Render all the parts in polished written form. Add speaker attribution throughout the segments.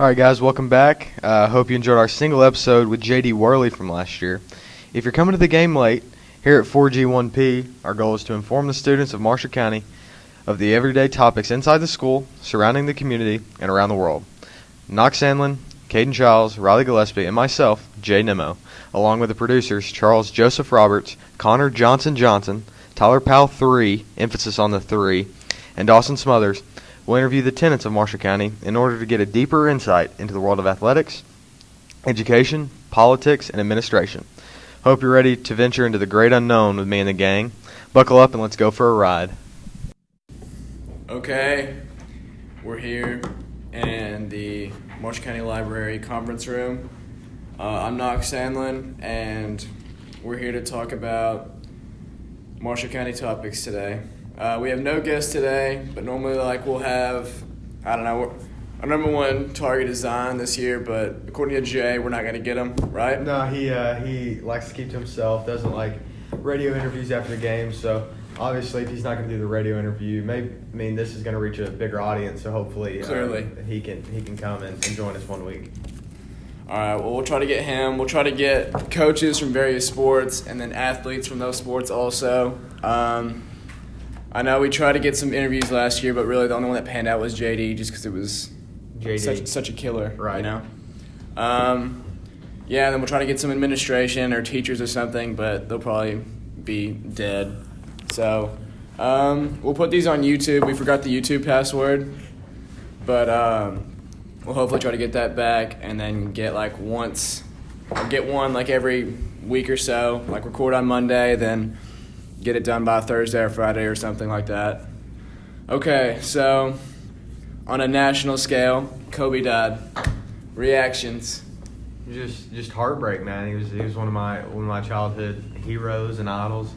Speaker 1: All right, guys, welcome back. Hope you enjoyed our single episode with J.D. Worley from last year. If you're coming to the game late, here at 4G1P, our goal is to inform the students of Marshall County of the everyday topics inside the school, surrounding the community, and around the world. Knox Sandlin, Caden Childs, Riley Gillespie, and myself, Jay Nemo, along with the producers Charles Joseph Roberts, Connor Johnson, Tyler Powell 3, emphasis on the 3, and Dawson Smothers, will interview the tenants of Marshall County in order to get a deeper insight into the world of athletics, education, politics, and administration. Hope you're ready to venture into the great unknown with me and the gang. Buckle up and let's go for a ride.
Speaker 2: Okay, we're here in the Marshall County Library conference room. I'm Knox Sandlin, and we're here to talk about Marshall County topics today. We have no guests today, but normally we'll have, our number one target is Zion this year, but according to Jay, we're not going to get him, right?
Speaker 1: No, he likes to keep to himself, doesn't like radio interviews after the game, so obviously if he's not going to do the radio interview, this is going to reach a bigger audience, so hopefully
Speaker 2: Clearly.
Speaker 1: He can come and join us one week.
Speaker 2: All right, well, we'll try to get him. We'll try to get coaches from various sports and then athletes from those sports also. I know we tried to get some interviews last year, but really the only one that panned out was JD, just because it was such a killer,
Speaker 1: right?
Speaker 2: You know. Yeah, then we'll try to get some administration or teachers or something, but they'll probably be dead. So we'll put these on YouTube. We forgot the YouTube password, but we'll hopefully try to get that back and then get one every week or so, record on Monday, then get it done by Thursday or Friday or something like that. Okay, so on a national scale, Kobe died. Reactions.
Speaker 1: Just heartbreak, man. He was one of my childhood heroes and idols.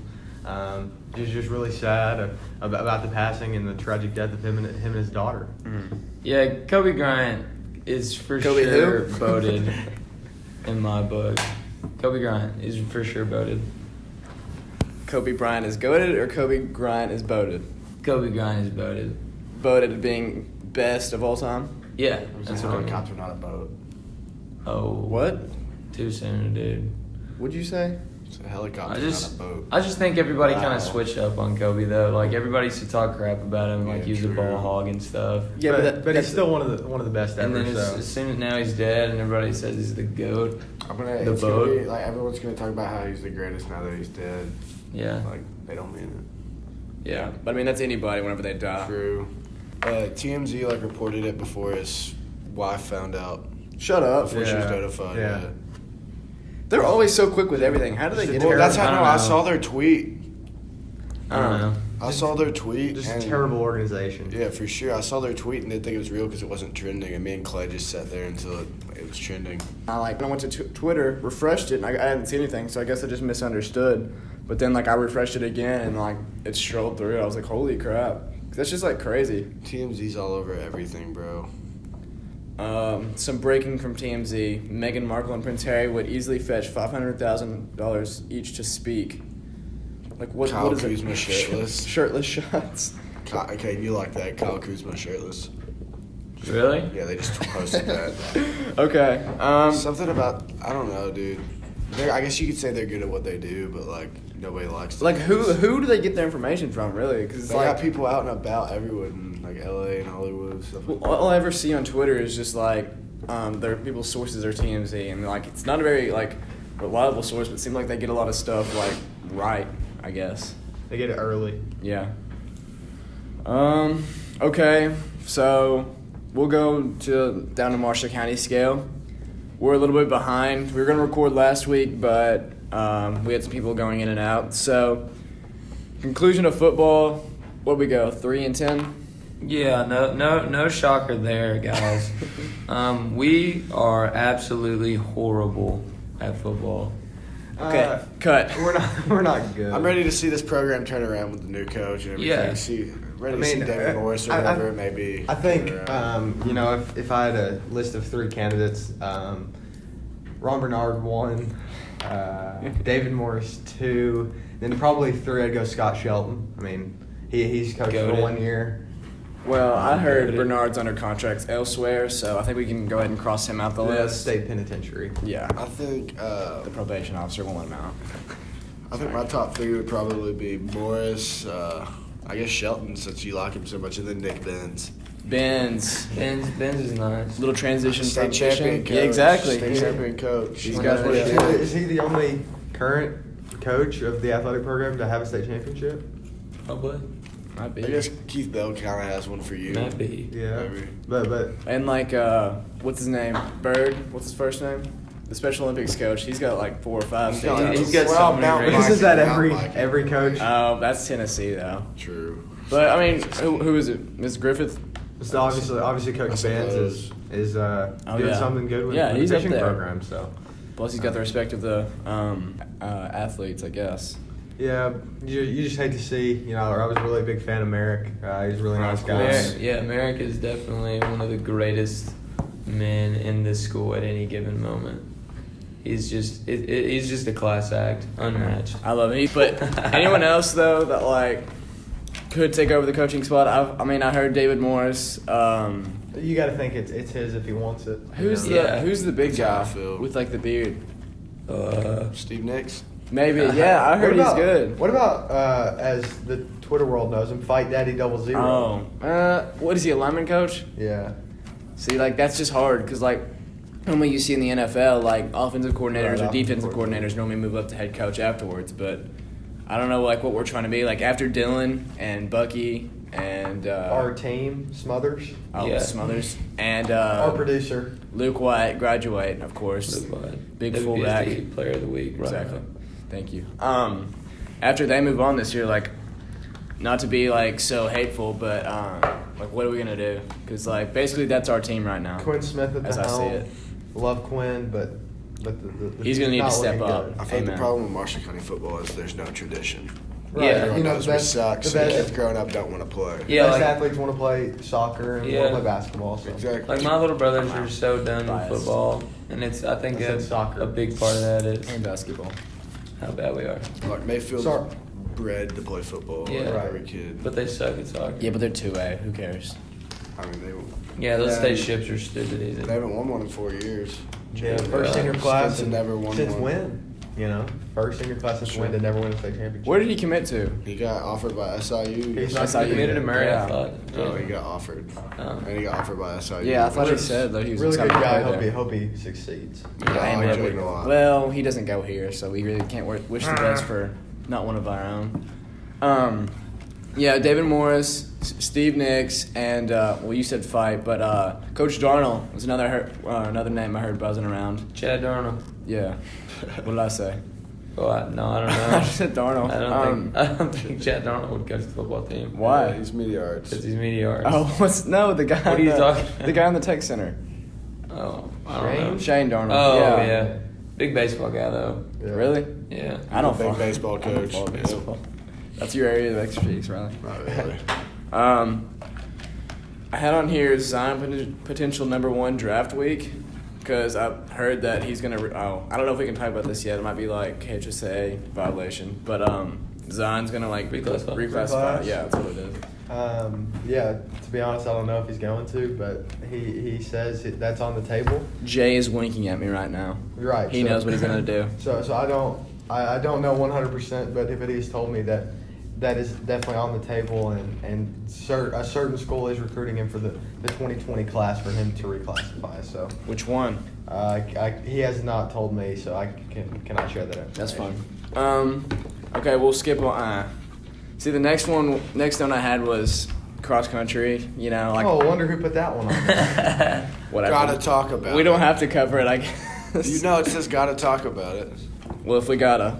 Speaker 1: Just really sad about the passing and the tragic death of him and his daughter.
Speaker 3: Mm-hmm. Yeah, Kobe Bryant is for
Speaker 2: Kobe
Speaker 3: sure
Speaker 2: who?
Speaker 3: voted in my book. Kobe Bryant is for sure voted.
Speaker 2: Kobe Bryant is goated or Kobe Bryant is voted?
Speaker 3: Kobe Bryant is voted.
Speaker 2: Voted being best of all time?
Speaker 3: Yeah.
Speaker 4: That's a helicopter, not a boat.
Speaker 3: Oh.
Speaker 2: What?
Speaker 3: Too soon, dude.
Speaker 2: What'd you say?
Speaker 4: It's a helicopter, not a boat.
Speaker 3: I just think everybody kind of switched up on Kobe, though. Everybody used to talk crap about him, he was a ball hog and stuff.
Speaker 2: Yeah,
Speaker 1: but he's still one of the best ever.
Speaker 3: And then as soon as now he's dead and everybody says he's the GOAT.
Speaker 4: Everyone's gonna talk about how he's the greatest now that he's dead.
Speaker 3: Yeah.
Speaker 4: They don't mean it.
Speaker 2: Yeah, but that's anybody whenever they die.
Speaker 4: True. TMZ reported it before his wife found out.
Speaker 2: Shut up.
Speaker 4: Before she was notified.
Speaker 1: Yeah.
Speaker 2: They're always so quick with everything. How do they get it?
Speaker 4: Well, that's how
Speaker 3: I
Speaker 4: I saw their tweet.
Speaker 3: I don't know.
Speaker 4: I saw their tweet.
Speaker 1: Just a terrible organization.
Speaker 4: Yeah, for sure. I saw their tweet and didn't think it was real because it wasn't trending. And me and Clay just sat there until it was trending.
Speaker 2: I went to Twitter, refreshed it, and I didn't see anything. So I guess I just misunderstood. But then I refreshed it again and it strolled through. I was like, holy crap. That's just crazy.
Speaker 4: TMZ's all over everything, bro.
Speaker 2: Some breaking from TMZ. Meghan Markle and Prince Harry would easily fetch $500,000 each to speak. What is it?
Speaker 4: Kuzma shirtless.
Speaker 2: Shirtless shots.
Speaker 4: Okay, you like that. Kyle Kuzma shirtless.
Speaker 3: Really?
Speaker 4: Yeah, they just posted that.
Speaker 2: Okay.
Speaker 4: Something about, I don't know, dude. I guess you could say they're good at what they do, but nobody likes them.
Speaker 2: Who do they get their information from, really? Because
Speaker 4: they got people out and about everywhere in LA and Hollywood and stuff.
Speaker 2: All I ever see on Twitter is just their people's sources are TMZ, and it's not a very reliable source, but it seems like they get a lot of stuff right, I guess.
Speaker 1: They get it early.
Speaker 2: Yeah. Okay, so we'll go down to Marshall County scale. We're a little bit behind. We were going to record last week, but we had some people going in and out. So, conclusion of football, what'd we go, 3-10?
Speaker 3: Yeah, no shocker there, guys. We are absolutely horrible at football.
Speaker 2: Okay, cut.
Speaker 1: We're not good.
Speaker 4: I'm ready to see this program turn around with the new coach and everything.
Speaker 3: Yeah.
Speaker 4: See David Morris or whatever it may be.
Speaker 1: I think if I had a list of 3 candidates, Ron Bernard 1, David Morris 2, then probably 3 I'd go Scott Shelton. He's coached for 1 year.
Speaker 2: Well, I heard Bernard's under contracts elsewhere, so I think we can go ahead and cross him out the list.
Speaker 1: State penitentiary.
Speaker 2: Yeah.
Speaker 4: I think
Speaker 2: The probation officer won't let him out.
Speaker 4: I think my top three would probably be Morris, I guess Shelton, since you like him so much, and then Nick Benz.
Speaker 2: Benz.
Speaker 3: Benz is nice.
Speaker 2: Little transition
Speaker 4: State
Speaker 2: from
Speaker 4: champion
Speaker 2: fishing.
Speaker 4: coach.
Speaker 2: Yeah, exactly.
Speaker 4: State champion coach.
Speaker 2: He's got what it
Speaker 1: Is he the only current coach of the athletic program to have a state championship?
Speaker 3: Probably.
Speaker 2: Might
Speaker 4: I
Speaker 2: be.
Speaker 4: guess Keith Bell kind of has one for you.
Speaker 3: Might be.
Speaker 1: Yeah,
Speaker 4: Maybe.
Speaker 1: but
Speaker 2: And like, what's his name? Bird. What's his first name? The Special Olympics coach. He's got like 4 or 5
Speaker 4: He's
Speaker 2: state
Speaker 4: got-
Speaker 2: titles.
Speaker 3: He's got
Speaker 4: Well,
Speaker 3: so many
Speaker 4: mountain
Speaker 3: rings.
Speaker 4: biking,
Speaker 1: isn't that
Speaker 4: mountain biking.
Speaker 1: every coach?
Speaker 2: Oh, that's Tennessee though.
Speaker 4: True.
Speaker 2: But I mean, who is it? Ms. Griffith?
Speaker 1: So obviously,
Speaker 4: I
Speaker 1: Coach Benz
Speaker 4: suppose.
Speaker 1: is
Speaker 2: Oh,
Speaker 1: doing
Speaker 2: yeah.
Speaker 1: something good with,
Speaker 2: Yeah,
Speaker 1: with
Speaker 2: he's
Speaker 1: the
Speaker 2: up
Speaker 1: fishing
Speaker 2: there.
Speaker 1: program. So
Speaker 2: Plus, he's got the respect of the athletes, I guess.
Speaker 1: yeah, you just hate to see. I was a really big fan of Merrick. He's a really nice guy.
Speaker 4: course.
Speaker 3: Merrick is definitely one of the greatest men in this school at any given moment. He's just he's just a class act, unmatched.
Speaker 2: I love him. But anyone else though that like could take over the coaching spot? I mean, I heard David Morris.
Speaker 1: You got to think it's his if he wants it.
Speaker 2: Who's
Speaker 1: you know?
Speaker 2: who's the big
Speaker 4: That's how I
Speaker 2: guy
Speaker 4: feel.
Speaker 2: with like the beard?
Speaker 4: Steve Nicks.
Speaker 2: Maybe. Yeah, I heard
Speaker 1: What about-
Speaker 2: he's good.
Speaker 1: What about as the Twitter world knows him, Fight Daddy 00?
Speaker 2: What is he, a lineman coach?
Speaker 1: Yeah.
Speaker 2: See, like that's just hard because like normally you see in the NFL like offensive coordinators
Speaker 1: Right,
Speaker 2: or defensive
Speaker 1: offensive
Speaker 2: coordinators normally move up to head coach afterwards, but I don't know like what we're trying to be like after Dylan and Bucky and
Speaker 1: Our team, Smothers.
Speaker 3: Yeah.
Speaker 2: Smothers and
Speaker 1: Our producer.
Speaker 2: Luke White graduate, of course. Big
Speaker 3: WPSD
Speaker 2: fullback.
Speaker 3: player of the week. Right
Speaker 2: Exactly.
Speaker 3: now.
Speaker 2: Thank you. After they move on this year, like, not to be like so hateful, but like, what are we gonna do? Because like, basically, that's our team right now.
Speaker 1: Quinn Smith at the
Speaker 2: As I see
Speaker 1: helm.
Speaker 2: it.
Speaker 1: Love Quinn, but the
Speaker 2: He's gonna need to
Speaker 1: not
Speaker 2: step
Speaker 1: looking
Speaker 2: up.
Speaker 1: good.
Speaker 4: I think
Speaker 2: Amen.
Speaker 4: the problem with Marshall County football is there's no tradition.
Speaker 1: Right.
Speaker 3: Yeah.
Speaker 4: Everyone knows we
Speaker 1: best-
Speaker 4: suck,
Speaker 1: the
Speaker 4: so
Speaker 1: best-
Speaker 4: kids growing up don't want to play.
Speaker 3: Yeah,
Speaker 1: best
Speaker 3: like-
Speaker 1: athletes want to play soccer and
Speaker 3: Yeah.
Speaker 1: want to play basketball. So.
Speaker 4: Exactly.
Speaker 3: Like my little brothers are so done
Speaker 2: Bias.
Speaker 3: with football, and it's I think
Speaker 1: I said soccer.
Speaker 3: a big part of that is
Speaker 2: And basketball.
Speaker 3: how bad we are.
Speaker 4: Like Mayfield's
Speaker 1: Sorry.
Speaker 4: bred to play football.
Speaker 3: Yeah.
Speaker 4: like
Speaker 1: Right.
Speaker 4: every kid.
Speaker 3: But they suck at soccer.
Speaker 2: Yeah, but they're 2A. Who cares?
Speaker 4: I mean,
Speaker 3: Yeah, those
Speaker 1: Yeah.
Speaker 3: state ships are stupid easy.
Speaker 4: they haven't won one in 4 years.
Speaker 1: Yeah, first senior
Speaker 4: Spencer
Speaker 1: class and
Speaker 4: never won
Speaker 1: since
Speaker 4: one.
Speaker 1: when? First senior class since when to never win a state championship.
Speaker 2: Where did he commit to?
Speaker 4: He got offered by SIU.
Speaker 1: He's
Speaker 2: not
Speaker 3: He committed to Murray,
Speaker 2: Yeah.
Speaker 3: I thought.
Speaker 4: No, he got offered.
Speaker 3: Oh.
Speaker 4: And he got offered by SIU.
Speaker 2: Yeah, I thought he
Speaker 1: Which is
Speaker 2: said that he was
Speaker 1: really good
Speaker 2: excited to
Speaker 1: guy.
Speaker 2: play there.
Speaker 1: Hope he succeeds.
Speaker 4: Yeah, I
Speaker 2: Amen.
Speaker 4: like Jaden a lot.
Speaker 2: Well, he doesn't go here, so we really can't wish the best for not one of our own. Yeah, David Morris, Steve Nicks, and well, you said Fight, but Coach Darnell was another name I heard buzzing around.
Speaker 3: Chad Darnold.
Speaker 2: Yeah, what did I say?
Speaker 3: Oh, I don't
Speaker 2: I
Speaker 3: know.
Speaker 2: just said Darnell.
Speaker 3: I don't think Chad Darnold would coach the football team.
Speaker 2: Why?
Speaker 4: Yeah, he's media arts.
Speaker 3: Because he's media arts.
Speaker 2: Oh, the guy?
Speaker 3: What are you talking
Speaker 2: The guy in the tech center.
Speaker 3: Oh, I don't know.
Speaker 2: Shane Darnold.
Speaker 3: Oh,
Speaker 2: yeah.
Speaker 3: yeah. Big baseball guy, though.
Speaker 1: Yeah.
Speaker 2: Really?
Speaker 3: Yeah.
Speaker 2: I don't
Speaker 4: Big
Speaker 2: follow-
Speaker 4: baseball
Speaker 2: I don't
Speaker 4: coach.
Speaker 2: follow
Speaker 4: Yeah.
Speaker 2: baseball. That's your area of expertise, Riley.
Speaker 4: Not really.
Speaker 2: I had on here Zion potential #1 draft week because I've heard that he's gonna. I don't know if we can talk about this yet. It might be like HSA violation, but Zion's gonna like
Speaker 3: Reclassify.
Speaker 2: reclassify. Yeah, that's what it is.
Speaker 1: Yeah, to be honest, I don't know if he's going to, but he says that's on the table.
Speaker 2: Jay is winking at me right now.
Speaker 1: You're right.
Speaker 2: He
Speaker 1: so-
Speaker 2: knows what he's gonna do.
Speaker 1: So I don't know 100%, but if it is told me that is definitely on the table, and a certain school is recruiting him for the 2020 class for him to reclassify. So
Speaker 2: Which one?
Speaker 1: he has not told me, so I cannot share that information.
Speaker 2: That's fine. Okay, we'll skip on. See, the next one I had was cross country. You know, like
Speaker 1: Oh, I wonder who put that one on.
Speaker 2: whatever.
Speaker 4: Gotta talk about
Speaker 2: We
Speaker 4: it.
Speaker 2: don't have to cover it, I guess.
Speaker 4: You know it says gotta talk about it.
Speaker 2: Well, if we gotta.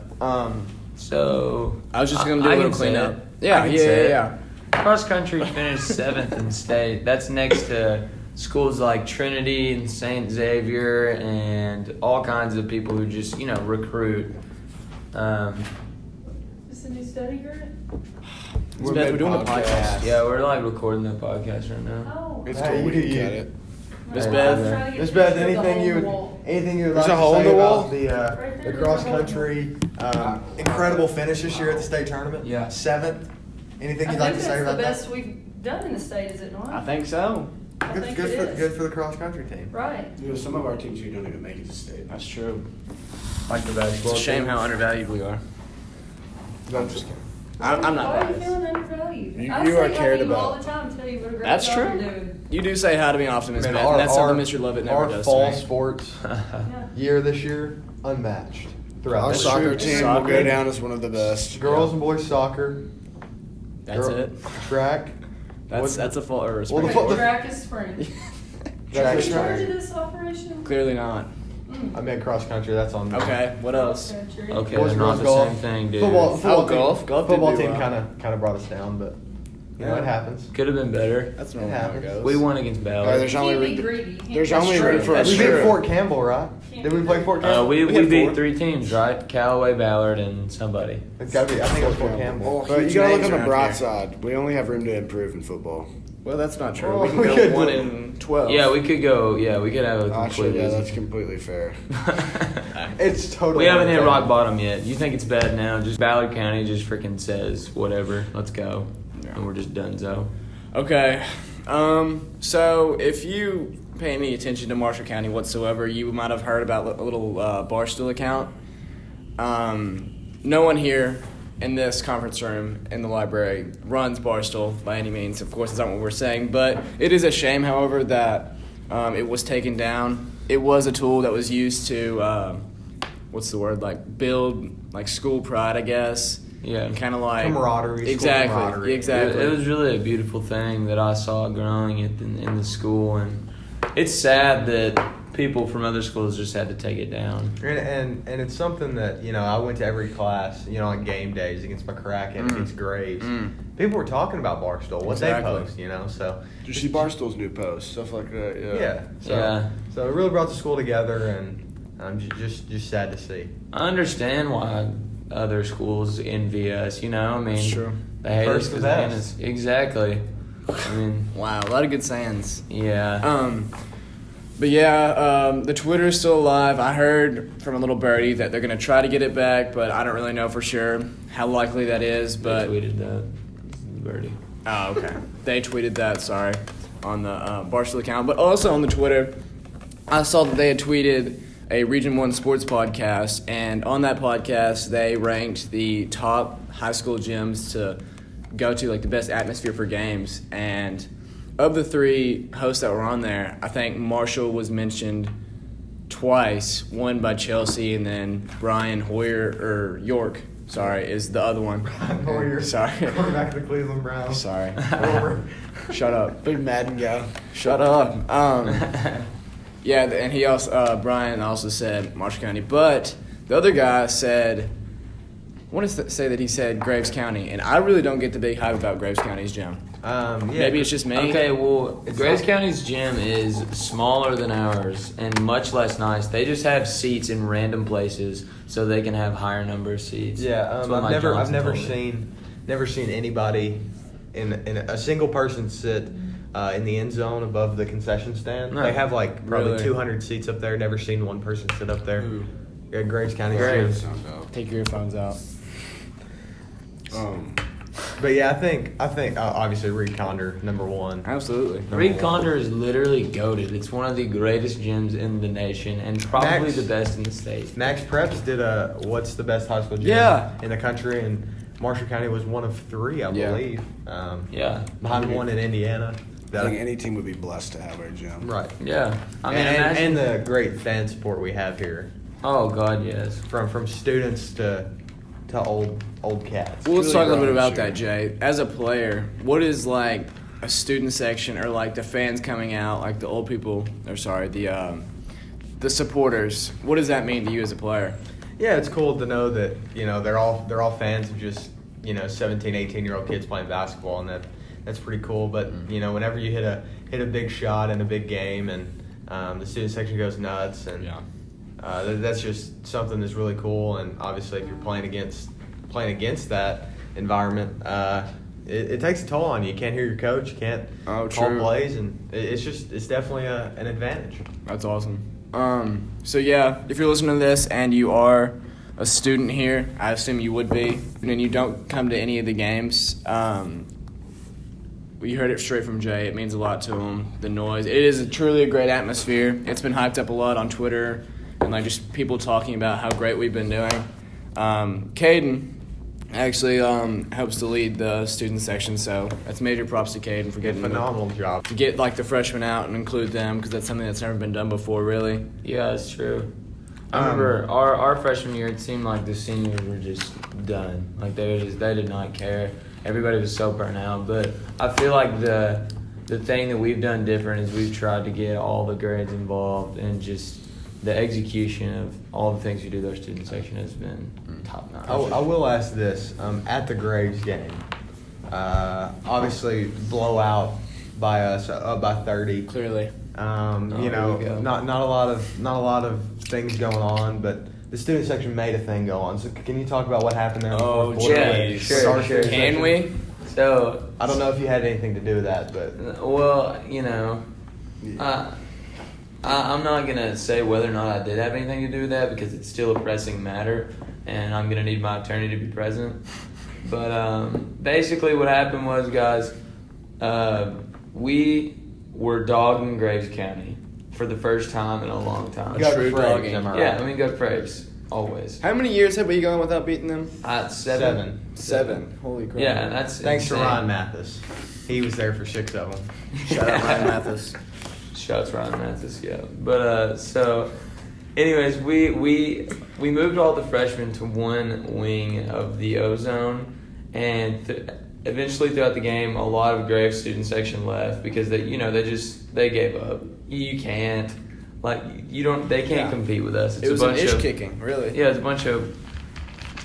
Speaker 3: So
Speaker 2: I was just gonna do a
Speaker 3: I
Speaker 2: little
Speaker 3: can say
Speaker 2: cleanup.
Speaker 3: it.
Speaker 2: Yeah,
Speaker 3: I can
Speaker 2: yeah,
Speaker 3: say
Speaker 2: yeah,
Speaker 3: it.
Speaker 2: yeah.
Speaker 3: Cross country finished 7th in state. That's next to schools like Trinity and St. Xavier and all kinds of people who just, recruit.
Speaker 5: Is the new study grant?
Speaker 2: We're doing the podcast.
Speaker 3: Yeah, we're like recording the podcast right now.
Speaker 5: Oh.
Speaker 4: It's
Speaker 1: Hey,
Speaker 4: cool.
Speaker 1: you
Speaker 4: We
Speaker 1: do
Speaker 4: can
Speaker 1: you.
Speaker 4: cut it.
Speaker 2: Miss
Speaker 3: Hey,
Speaker 2: Beth.
Speaker 3: there.
Speaker 5: Trying to get
Speaker 1: Miss
Speaker 5: a
Speaker 1: Beth,
Speaker 5: picture of the
Speaker 1: anything
Speaker 5: hole
Speaker 1: you
Speaker 5: in the
Speaker 1: would
Speaker 5: wall.
Speaker 1: anything you would
Speaker 4: There's
Speaker 1: like
Speaker 4: a
Speaker 1: to
Speaker 4: hole in
Speaker 1: say
Speaker 4: the wall?
Speaker 1: about the
Speaker 5: Right there,
Speaker 1: cross
Speaker 5: there's a hole in the
Speaker 1: country incredible finish this year at the state tournament?
Speaker 3: Yeah.
Speaker 1: 7th. Anything
Speaker 5: I
Speaker 1: you'd like to
Speaker 5: think
Speaker 1: say
Speaker 5: that's
Speaker 1: about
Speaker 5: the
Speaker 1: that?
Speaker 5: best we've done in the state, is it not?
Speaker 2: I think so.
Speaker 5: I think it is.
Speaker 1: Good for the cross country team.
Speaker 5: Right.
Speaker 4: Some of our teams here don't even make it to state.
Speaker 2: That's true.
Speaker 1: Like the
Speaker 2: It's
Speaker 1: basketball.
Speaker 2: a shame
Speaker 1: team.
Speaker 2: how undervalued we are.
Speaker 4: I'm just kidding.
Speaker 2: I'm not
Speaker 5: Why are you
Speaker 2: biased.
Speaker 5: feeling undervalued?
Speaker 4: You-
Speaker 5: I
Speaker 4: you
Speaker 5: say
Speaker 4: are
Speaker 5: hi
Speaker 4: cared
Speaker 5: to you all
Speaker 4: about.
Speaker 5: the time, tell you what a great
Speaker 2: That's
Speaker 5: job
Speaker 2: true.
Speaker 5: you're doing.
Speaker 2: You do say hi to me often, Miss
Speaker 1: Man,
Speaker 2: Beth,
Speaker 1: our-
Speaker 2: and that's something
Speaker 1: our-
Speaker 2: Mr. Lovett never
Speaker 1: Our
Speaker 2: does
Speaker 1: fall
Speaker 2: to me.
Speaker 1: sports
Speaker 5: Yeah.
Speaker 1: year this year unmatched throughout
Speaker 4: Our
Speaker 1: the
Speaker 4: soccer
Speaker 1: year.
Speaker 4: team will
Speaker 2: Soccer.
Speaker 4: go down as one of the best.
Speaker 1: Girls and boys soccer.
Speaker 2: That's it.
Speaker 1: Track.
Speaker 2: That's a fault or
Speaker 1: Well, the
Speaker 5: Right,
Speaker 1: fo- the-
Speaker 5: track is spring.
Speaker 1: Track
Speaker 5: Are
Speaker 1: is
Speaker 5: you in charge of
Speaker 1: spring.
Speaker 5: this operation?
Speaker 2: Clearly not.
Speaker 1: I meant cross country. That's on me.
Speaker 2: Okay, what else?
Speaker 5: Country.
Speaker 3: Okay,
Speaker 1: Boys,
Speaker 3: they're
Speaker 1: girls,
Speaker 3: not the
Speaker 1: golf.
Speaker 3: same thing, dude.
Speaker 1: Football
Speaker 2: golf.
Speaker 1: team,
Speaker 2: Golf did
Speaker 1: football
Speaker 2: do
Speaker 1: team
Speaker 2: well.
Speaker 1: kind of brought us down, but you know
Speaker 2: Yeah.
Speaker 1: it happens.
Speaker 3: Could have been better.
Speaker 2: That's
Speaker 1: It
Speaker 2: normally how it
Speaker 1: happens.
Speaker 2: goes.
Speaker 3: We won against
Speaker 4: All
Speaker 3: Ballard.
Speaker 4: right, there's
Speaker 5: You
Speaker 4: only
Speaker 5: can't be greedy. You can't
Speaker 4: there's
Speaker 5: be
Speaker 4: only
Speaker 5: greedy.
Speaker 4: room for
Speaker 2: That's
Speaker 1: We
Speaker 2: true.
Speaker 1: beat Fort Campbell, right? Did we play Fort Campbell?
Speaker 3: We
Speaker 1: had
Speaker 3: beat
Speaker 1: four.
Speaker 3: 3 teams, right? Callaway, Ballard, and somebody.
Speaker 1: It's gotta be. I think it was Fort Campbell.
Speaker 4: But you
Speaker 2: huge
Speaker 4: gotta look
Speaker 2: names
Speaker 4: on the
Speaker 2: around
Speaker 4: bright
Speaker 2: here.
Speaker 4: side. We only have room to improve in football.
Speaker 2: Well, that's not true.
Speaker 1: Oh,
Speaker 2: we can
Speaker 1: we
Speaker 2: go
Speaker 1: could
Speaker 2: 1
Speaker 1: do-
Speaker 2: in 12.
Speaker 3: Yeah, we could go. Yeah, we could have a
Speaker 4: Actually,
Speaker 3: complete
Speaker 4: yeah,
Speaker 3: season.
Speaker 4: that's completely fair.
Speaker 1: It's totally.
Speaker 3: We haven't hit
Speaker 1: unfair.
Speaker 3: rock bottom yet. You think it's bad now? Just Ballard County just freaking says whatever. Let's go, and we're just donezo.
Speaker 2: Okay. So if you pay any attention to Marshall County whatsoever, you might have heard about a little Barstool account. No one here in this conference room in the library runs Barstool by any means. Of course, that's not what we're saying, but it is a shame, however, that it was taken down. It was a tool that was used to, what's the word, like build like school pride, I guess.
Speaker 3: Yeah.
Speaker 2: And kind of like
Speaker 1: Camaraderie, school
Speaker 2: Exactly.
Speaker 1: camaraderie.
Speaker 2: Exactly.
Speaker 3: It was really a beautiful thing that I saw growing in the school, and it's sad that people from other schools just had to take it down.
Speaker 1: And it's something that, you know, I went to every class, you know, on game days against McCracken, against Graves. People were talking about Barstool, what
Speaker 2: Exactly.
Speaker 1: they post, you know, so.
Speaker 4: Did you see Barstool's new post? Stuff like that,
Speaker 1: Yeah. So,
Speaker 3: Yeah.
Speaker 1: So it really brought the school together, and I'm just sad to see.
Speaker 3: I understand why other schools envy us. You know, I mean,
Speaker 2: It's true.
Speaker 3: they hate
Speaker 1: First
Speaker 3: us
Speaker 1: the
Speaker 3: 'cause they hate
Speaker 1: best.
Speaker 3: us. Exactly. I mean,
Speaker 2: Wow, a lot of good sayings.
Speaker 3: yeah.
Speaker 2: But yeah, the Twitter is still alive. I heard from a little birdie that they're going to try to get it back, but I don't really know for sure how likely that is. But
Speaker 3: They tweeted that. Birdie.
Speaker 2: oh, okay, they tweeted that. Sorry, on the Barstool account, but also on the Twitter, I saw that they had tweeted a Region 1 sports podcast, and on that podcast, they ranked the top high school gyms to go to, like the best atmosphere for games. And of the 3 hosts that were on there, I think Marshall was mentioned twice, one by Chelsea, and then Brian Hoyer, or York, sorry, is the other one.
Speaker 1: Hoyer.
Speaker 2: Sorry.
Speaker 1: Quarterback of the Cleveland Browns.
Speaker 2: Sorry.
Speaker 1: Over.
Speaker 2: Shut up.
Speaker 4: Big Madden guy.
Speaker 2: Shut up. Yeah, and he also Brian also said Marshall County, but the other guy said, I want to say that he said Graves County, and I really don't get the big hype about Graves County's gym.
Speaker 1: Yeah,
Speaker 2: Maybe it's just me.
Speaker 3: Okay, well,
Speaker 1: It's
Speaker 3: Graves
Speaker 1: not-
Speaker 3: County's gym is smaller than ours and much less nice. They just have seats in random places so they can have higher number of seats.
Speaker 1: Yeah,
Speaker 3: That's what
Speaker 1: I've
Speaker 3: Mike
Speaker 1: never
Speaker 3: Johnson told me.
Speaker 1: seen anybody in a single person sit in the end zone above the concession stand.
Speaker 3: No.
Speaker 1: They have like probably
Speaker 2: Really?
Speaker 1: 200 seats up there. Never seen one person sit up there.
Speaker 2: Ooh.
Speaker 1: Yeah, Graves County.
Speaker 3: Graves.
Speaker 1: Gym.
Speaker 2: Take your earphones out.
Speaker 1: But yeah, I think obviously Reed Conder #1.
Speaker 2: Absolutely.
Speaker 3: Reed Conder is literally goated. It's one of the greatest gyms in the nation and probably
Speaker 1: Max-
Speaker 3: the best in the state.
Speaker 1: Max Preps did a what's the best high school gym
Speaker 2: Yeah.
Speaker 1: in the country, and Marshall County was one of 3, I
Speaker 2: Yeah.
Speaker 1: believe.
Speaker 3: Yeah.
Speaker 1: Behind one in Indiana.
Speaker 4: I think any team would be blessed to have our gym.
Speaker 1: Right.
Speaker 3: Yeah. I mean,
Speaker 1: and
Speaker 3: imagine.
Speaker 1: the great fan support we have here,
Speaker 3: Oh, God, yes.
Speaker 1: from students to old cats.
Speaker 2: Well, let's
Speaker 4: Really
Speaker 2: talk a little bit
Speaker 4: growing
Speaker 2: about
Speaker 4: this
Speaker 2: that, Jay. As a player, what is like a student section or like the fans coming out, like the old people, or sorry, the supporters? What does that mean to you as a player?
Speaker 1: Yeah, it's cool to know that, you know, they're all fans of just, you know, 17, 18-year-old kids playing basketball, and that's pretty cool. But you know, whenever you hit a big shot in a big game, and the student section goes nuts, and that's just something that's really cool. And obviously, if you're playing against that environment, it takes a toll on you. You can't hear your coach, you can't call
Speaker 2: true.
Speaker 1: plays, and it's definitely an advantage.
Speaker 2: That's awesome. So yeah, if you're listening to this and you are a student here, I assume you would be, and you don't come to any of the games, we heard it straight from Jay. It means a lot to him. The noise. It is truly a great atmosphere. It's been hyped up a lot on Twitter and like just people talking about how great we've been doing. Caden actually helps to lead the student section, so that's major props to Caden for getting
Speaker 1: Phenomenal job.
Speaker 2: to get like the freshmen out and include them because that's something that's never been done before, really.
Speaker 3: Yeah, that's true. I remember our freshman year, it seemed like the seniors were just done. Like they did not care. Everybody was so burnt out. But I feel like the thing that we've done different is we've tried to get all the grades involved, and just the execution of all the things we do with our student section has been top notch.
Speaker 1: I will ask this. At the Graves game, obviously blowout by us, by 30.
Speaker 2: Clearly.
Speaker 3: there we go.
Speaker 1: Not a lot of things going on, but the student section made a thing go on. So can you talk about what happened there? in the
Speaker 2: Oh,
Speaker 1: fourth quarter?
Speaker 2: yeah,
Speaker 3: sure.
Speaker 2: Can we?
Speaker 3: So,
Speaker 1: I don't know if you had anything to do with that, but
Speaker 3: well, I'm not going to say whether or not I did have anything to do with that because it's still a pressing matter, and I'm going to need my attorney to be present. But basically what happened was, guys, we were dogging Graves County for the first time in a long time.
Speaker 1: Go
Speaker 2: true
Speaker 1: Braves,
Speaker 2: dogging.
Speaker 1: am I right?
Speaker 3: Yeah, I mean, go Braves, always.
Speaker 2: How many years have we gone without beating them?
Speaker 3: Seven.
Speaker 2: 7. Holy crap.
Speaker 3: Yeah, that's
Speaker 1: Thanks to
Speaker 3: insane.
Speaker 1: Ryan Mathis. He was there for 6 of them.
Speaker 2: Shout out Ryan Mathis.
Speaker 3: Shouts Ryan Mathis, yeah. But so, anyways, we moved all the freshmen to one wing of the O-Zone, and eventually throughout the game, a lot of Graves student section left because they gave up. You can't, they can't compete with us. It's
Speaker 2: It was
Speaker 3: a
Speaker 2: an
Speaker 3: bunch
Speaker 2: ish
Speaker 3: of
Speaker 2: kicking, really.
Speaker 3: Yeah, it's a bunch of.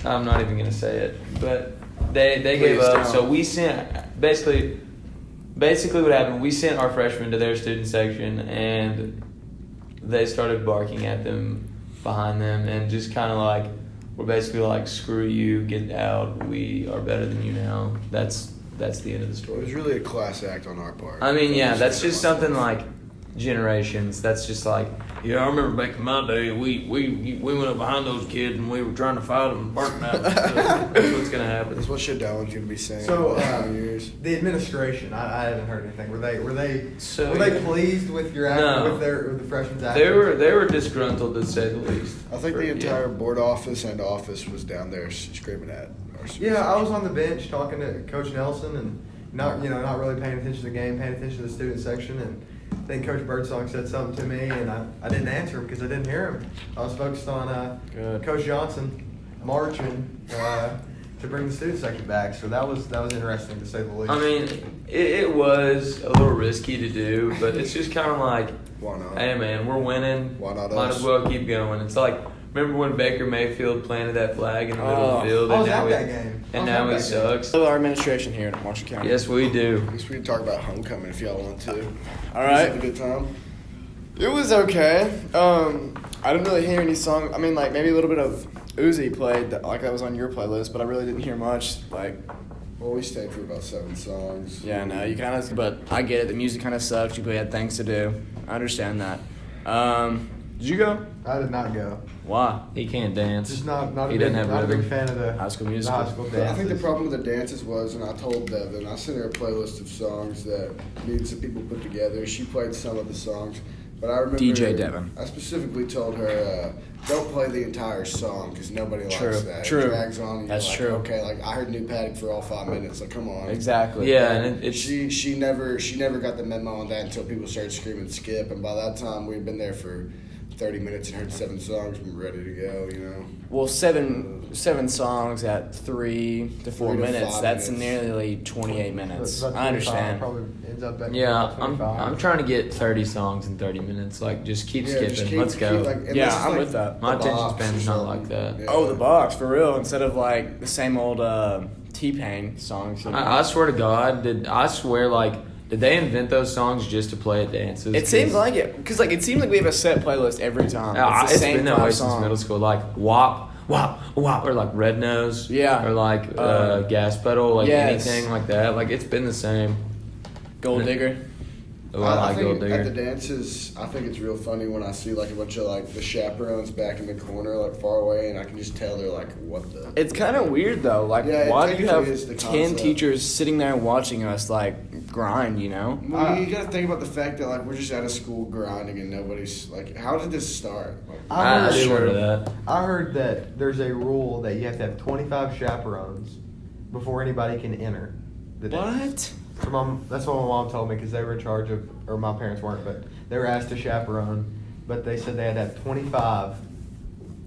Speaker 3: I'm not even gonna say it, but they gave
Speaker 2: Please
Speaker 3: up.
Speaker 2: don't.
Speaker 3: So we sent basically what happened. We sent our freshmen to their student section, and they started barking at them behind them, and just kind of like we're basically like, screw you, get out. We are better than you now. That's the end of the
Speaker 4: It
Speaker 3: story.
Speaker 4: was really a class act on our part.
Speaker 3: I mean, yeah, that's just something like generations. That's just like, yeah, I remember back in my day, we went up behind those kids and we were trying to fight them and barking at them. That's what's gonna happen.
Speaker 4: That's what Shadow's gonna be saying.
Speaker 1: So,
Speaker 4: in a few years.
Speaker 1: the administration, I haven't heard anything. Were they
Speaker 3: So,
Speaker 1: were they pleased with your
Speaker 3: No.
Speaker 1: with the freshmen's
Speaker 3: They
Speaker 1: actions?
Speaker 3: were disgruntled, to say the least.
Speaker 4: I think
Speaker 3: For-
Speaker 4: the
Speaker 3: yeah.
Speaker 4: entire board office and office was down there screaming at our students.
Speaker 1: Yeah, I was on the bench talking to Coach Nelson and not really paying attention to the game, paying attention to the student section, and I think Coach Birdsong said something to me, and I didn't answer him because I didn't hear him. I was focused on
Speaker 2: Good.
Speaker 1: Coach Johnson marching to bring the student section back. So that was interesting to say the least.
Speaker 3: I mean, it was a little risky to do, but it's just kind of like,
Speaker 4: Why not?
Speaker 3: hey man, we're winning.
Speaker 4: Why not
Speaker 3: Might
Speaker 4: us?
Speaker 3: as well keep going. It's like, remember when Baker Mayfield planted that flag in the middle of
Speaker 2: Oh.
Speaker 3: the field,
Speaker 1: I
Speaker 3: and
Speaker 1: was
Speaker 3: now
Speaker 1: at
Speaker 3: he
Speaker 1: that game. I
Speaker 3: and
Speaker 1: was
Speaker 3: now
Speaker 1: at
Speaker 3: he
Speaker 1: that game.
Speaker 3: sucks.
Speaker 2: Love our administration here at Marshall County.
Speaker 3: Yes, we do.
Speaker 4: I guess we can talk about homecoming if y'all want to.
Speaker 2: All
Speaker 4: You
Speaker 2: right.
Speaker 4: have a good time.
Speaker 2: It was okay. I didn't really hear any song. I mean, like maybe a little bit of Uzi played that was on your playlist, but I really didn't hear much. Like,
Speaker 4: Well, we stayed for about 7 songs.
Speaker 2: yeah, no, you kind of. But I get it. The music kind of sucked. You probably had things to do. I understand that. Did you go?
Speaker 1: I did not go.
Speaker 2: Why?
Speaker 3: He can't dance.
Speaker 1: Just not
Speaker 3: He
Speaker 1: a
Speaker 3: doesn't
Speaker 1: big,
Speaker 3: have
Speaker 1: not a big
Speaker 3: rhythm.
Speaker 1: fan of the
Speaker 2: High School
Speaker 1: the
Speaker 2: Musical.
Speaker 1: high school
Speaker 4: But I think the
Speaker 1: dances.
Speaker 4: problem with the dances was, and I told Devin, I sent her a playlist of songs that me and some people put together. She played some of the songs, but I remember
Speaker 2: DJ Devin.
Speaker 4: I specifically told her, don't play the entire song because nobody
Speaker 2: True,
Speaker 4: likes that.
Speaker 2: true.
Speaker 4: It drags on. And
Speaker 2: That's
Speaker 4: you're like,
Speaker 2: true.
Speaker 4: Okay, like I heard New Paddock for all 5 minutes. Like, come on.
Speaker 2: Exactly.
Speaker 3: Yeah, and it's
Speaker 4: She never got the memo on that until people started screaming skip, and by that time we'd been there for 30 minutes and heard 7 songs and were ready to go.
Speaker 2: Well, seven songs at 3 to 4
Speaker 4: 3 to
Speaker 2: minutes.
Speaker 4: 5
Speaker 2: That's
Speaker 4: minutes.
Speaker 2: nearly 28 minutes.
Speaker 1: About
Speaker 2: I
Speaker 1: 25,
Speaker 2: understand.
Speaker 1: Probably ends up at
Speaker 3: yeah.
Speaker 1: about
Speaker 3: I'm
Speaker 1: 25.
Speaker 3: trying to get 30 songs in 30 minutes. Like, just keep
Speaker 4: Yeah,
Speaker 3: skipping.
Speaker 4: just keep-
Speaker 3: Let's go.
Speaker 4: keep, like, and
Speaker 2: Yeah,
Speaker 4: this is
Speaker 2: I'm
Speaker 4: like
Speaker 2: with that.
Speaker 3: My
Speaker 4: the
Speaker 3: attention
Speaker 4: box
Speaker 3: span
Speaker 4: or
Speaker 3: is not
Speaker 4: something.
Speaker 3: like that.
Speaker 4: Yeah.
Speaker 2: Oh, the box for real. Instead of like the same old T-Pain songs.
Speaker 3: I swear to God, did they invent those songs just to play at dances?
Speaker 2: It seems like it, because like it seems like we have a set playlist every time. It's the
Speaker 3: It's
Speaker 2: same
Speaker 3: been that
Speaker 2: 5
Speaker 3: way
Speaker 2: songs.
Speaker 3: since middle school. Like WAP, WAP, WAP, or like Red Nose.
Speaker 2: Yeah.
Speaker 3: Or like Gas Pedal, like
Speaker 2: Yes.
Speaker 3: anything like that. Like, it's been the same.
Speaker 2: Gold Digger.
Speaker 3: Oh, I like
Speaker 4: think
Speaker 3: Gold
Speaker 4: at the
Speaker 3: Digger.
Speaker 4: dances, I think it's real funny when I see like a bunch of like the chaperones back in the corner, like far away, and I can just tell they're like, "What the?"
Speaker 2: It's kind of weird though. Like,
Speaker 4: Yeah, it
Speaker 2: why do you have
Speaker 4: technically is the
Speaker 2: 10
Speaker 4: concept.
Speaker 2: teachers sitting there watching us like grind? You know?
Speaker 4: Well, you got to think about the fact that like we're just out of school grinding and nobody's like, how did this start? Like,
Speaker 3: I do
Speaker 1: Sure.
Speaker 3: wonder that.
Speaker 1: I heard that there's a rule that you have to have 25 chaperones before anybody can enter the dance.
Speaker 2: What?
Speaker 1: So that's what my mom told me because they were in charge of, or my parents weren't, but they were asked to chaperone. But they said they had to have 25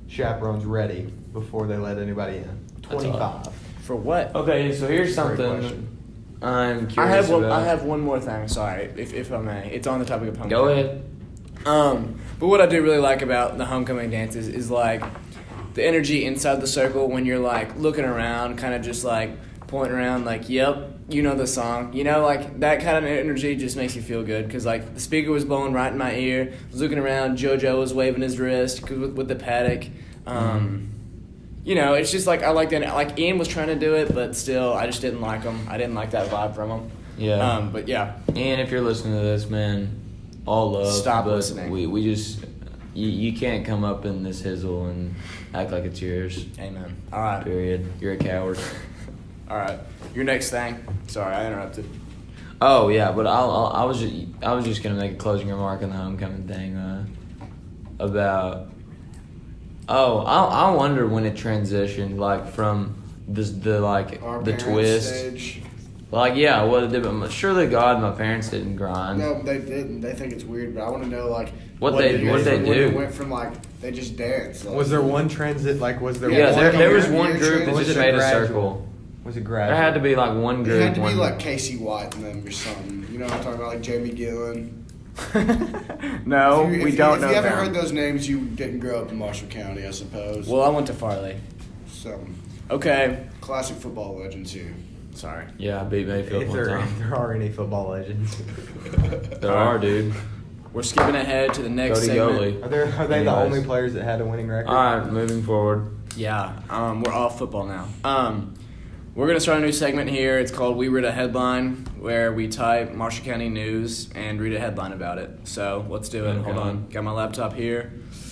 Speaker 1: chaperones ready before they let anybody in. 25.
Speaker 2: For what?
Speaker 3: Okay, so here's
Speaker 1: Great
Speaker 3: something
Speaker 1: question.
Speaker 3: I'm curious about.
Speaker 2: I have one more thing. Sorry, if I may. It's on the topic of homecoming.
Speaker 3: Go ahead.
Speaker 2: But what I do really like about the homecoming dances is like the energy inside the circle when you're like looking around, kind of just like pointing around, like, yep, you know the song. You know, like that kind of energy just makes you feel good because like the speaker was blowing right in my ear. I was looking around, JoJo was waving his wrist with the paddock. You know, it's just like I like that. Like Ian was trying to do it, but still, I just didn't like him. I didn't like that vibe from him.
Speaker 3: Yeah.
Speaker 2: But yeah,
Speaker 3: And if you're listening to this, man, all love.
Speaker 2: Stop
Speaker 3: but
Speaker 2: listening.
Speaker 3: We just you can't come up in this hizzle and act like it's yours.
Speaker 2: amen. All right.
Speaker 3: Period. You're a coward.
Speaker 2: All right. Your next thing. Sorry, I interrupted.
Speaker 3: Oh yeah, but I was just gonna make a closing remark on the homecoming thing about. Oh, I wonder when it transitioned, like from the
Speaker 4: our
Speaker 3: the
Speaker 4: parents'
Speaker 3: twist.
Speaker 4: stage.
Speaker 3: Like yeah, well, but surely God, my parents didn't grind.
Speaker 4: No, they didn't. They think it's weird, but I want to know like
Speaker 3: What they
Speaker 4: it
Speaker 3: do.
Speaker 4: went from like they just danced. Like,
Speaker 1: Was there one transit? Like, was there?
Speaker 3: Yeah,
Speaker 1: one
Speaker 3: there was
Speaker 4: year
Speaker 3: one group that
Speaker 1: Was
Speaker 3: just
Speaker 1: it
Speaker 3: made a
Speaker 1: gradual?
Speaker 3: circle.
Speaker 1: Was it
Speaker 3: There
Speaker 1: gradual?
Speaker 3: had to be like one group.
Speaker 4: It had to be
Speaker 3: one-
Speaker 4: like Casey White and them or something. You know what I'm talking about? Like Jamie Gillen.
Speaker 2: No,
Speaker 4: If you-
Speaker 2: we
Speaker 4: if
Speaker 2: don't
Speaker 4: you,
Speaker 2: know
Speaker 4: If you haven't
Speaker 2: them.
Speaker 4: heard those names, you didn't grow up in Marshall County, I suppose.
Speaker 2: Well, I went to Farley.
Speaker 4: Some
Speaker 2: Okay.
Speaker 4: classic football legends here.
Speaker 2: Sorry.
Speaker 3: Yeah, I beat Mayfield
Speaker 1: If
Speaker 3: one
Speaker 1: there,
Speaker 3: time.
Speaker 1: if there are any football legends.
Speaker 3: There are, dude.
Speaker 2: We're skipping ahead to the next
Speaker 3: Cody
Speaker 2: segment.
Speaker 3: Goalie.
Speaker 1: Are they the
Speaker 3: Anyways.
Speaker 1: only players that had a winning record?
Speaker 3: All right, moving forward.
Speaker 2: Yeah. We're off football now. We're gonna start a new segment here. It's called We Read a Headline, where we type Marshall County news and read a headline about it. So let's do it. Hold
Speaker 3: Okay.
Speaker 2: on. Got my laptop here.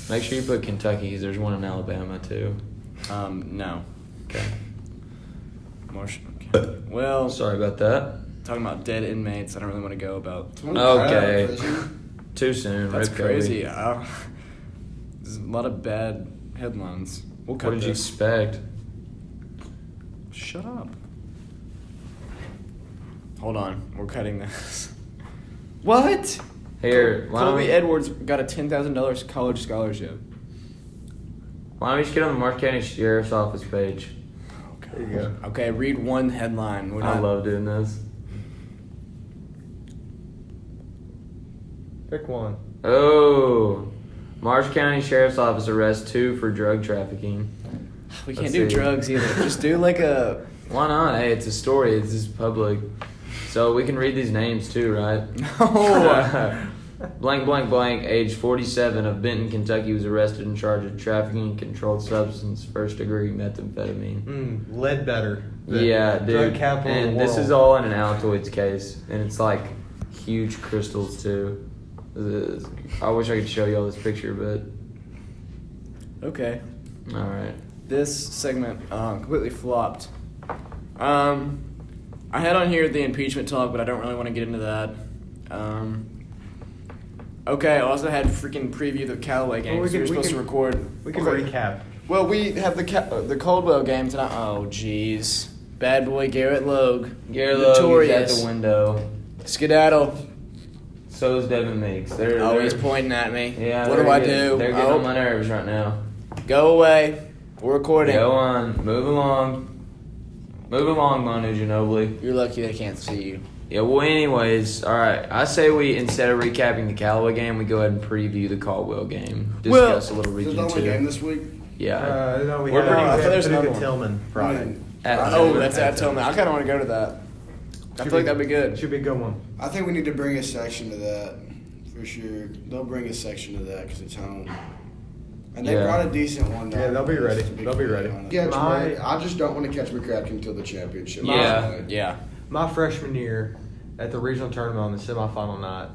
Speaker 3: Make sure you put Kentucky because there's one in Alabama too.
Speaker 2: No.
Speaker 3: Okay.
Speaker 2: Marshall. Okay. Well,
Speaker 3: Sorry about that.
Speaker 2: talking about dead inmates, I don't really want to go about.
Speaker 3: Okay.
Speaker 4: Prison.
Speaker 3: Too soon.
Speaker 2: That's
Speaker 3: Rip Kobe.
Speaker 2: crazy. There's a lot of bad headlines. We'll cut
Speaker 3: What did you
Speaker 2: this.
Speaker 3: expect?
Speaker 2: Shut up. Hold on. We're cutting this. What?
Speaker 3: Here, why don't
Speaker 2: Colby
Speaker 3: we,
Speaker 2: Edwards got a $10,000 college scholarship.
Speaker 3: why don't we just get on the Marshall County Sheriff's Office page?
Speaker 1: There you go.
Speaker 2: Okay, read one headline. We're
Speaker 3: I
Speaker 2: not,
Speaker 3: love doing this.
Speaker 1: Pick one.
Speaker 3: Oh, Marshall County Sheriff's Office arrests 2 for drug trafficking.
Speaker 2: we can't
Speaker 3: Let's
Speaker 2: do
Speaker 3: see.
Speaker 2: drugs either. Just do like a.
Speaker 3: Why not? Hey, it's a story. It's just public. So we can read these names too, right?
Speaker 2: No.
Speaker 3: Blank, blank, blank, age 47 of Benton, Kentucky, was arrested in charge of trafficking controlled substance, first degree methamphetamine.
Speaker 1: Ledbetter. The
Speaker 3: Yeah,
Speaker 1: drug
Speaker 3: dude.
Speaker 1: capital of
Speaker 3: And
Speaker 1: the
Speaker 3: this
Speaker 1: world.
Speaker 3: is all in an Altoids case, and it's like huge crystals too. I wish I could show you all this picture, but
Speaker 2: Okay.
Speaker 3: all right.
Speaker 2: This segment completely flopped. I had on here the impeachment talk, but I don't really want to get into that. Okay, I also had freaking preview the Callaway game.
Speaker 1: Well, we
Speaker 2: we were
Speaker 1: can- we
Speaker 2: supposed to
Speaker 1: can-
Speaker 2: record.
Speaker 1: We can
Speaker 2: Okay.
Speaker 1: recap.
Speaker 2: Well, we have the Caldwell game tonight. Oh, jeez. Bad boy Garrett Logue.
Speaker 3: Garrett Logue is at
Speaker 2: Notorious.
Speaker 3: the window.
Speaker 2: Skedaddle.
Speaker 3: So is Devin Meeks.
Speaker 2: Oh, he's pointing at me.
Speaker 3: Yeah.
Speaker 2: What
Speaker 3: they're
Speaker 2: do I
Speaker 3: getting-
Speaker 2: do?
Speaker 3: They're getting
Speaker 2: Oh,
Speaker 3: on my nerves right now.
Speaker 2: go away. We're recording.
Speaker 3: Go on. Move along. Move along, Manu Ginobili.
Speaker 2: You're lucky they can't see you.
Speaker 3: Yeah, well, anyways, all right. I say we, instead of recapping the Callaway game, we go ahead and preview the Caldwell game.
Speaker 2: Well,
Speaker 3: Discuss a little
Speaker 4: Is it the
Speaker 3: region
Speaker 4: only game
Speaker 3: 2.
Speaker 4: this week?
Speaker 3: Yeah.
Speaker 1: No, we
Speaker 3: We're
Speaker 1: had
Speaker 3: pretty- I
Speaker 2: thought there's
Speaker 1: Paducah
Speaker 2: another one.
Speaker 1: Tillman Friday.
Speaker 2: Oh, that's at Tillman. I kind of want to go to that. I feel like that'd be good.
Speaker 1: Should be a good one.
Speaker 4: I think we need to bring a section to that for sure. They'll bring a section to that because it's home. And they
Speaker 3: Yeah.
Speaker 4: brought a decent one.
Speaker 1: Yeah, they'll be
Speaker 4: down,
Speaker 1: ready.
Speaker 4: just to
Speaker 1: They'll be ready.
Speaker 4: Yeah,
Speaker 1: My-
Speaker 4: I just don't want to catch McCracken until the championship.
Speaker 3: Yeah.
Speaker 2: Yeah.
Speaker 1: My freshman year at the regional tournament on the semifinal night,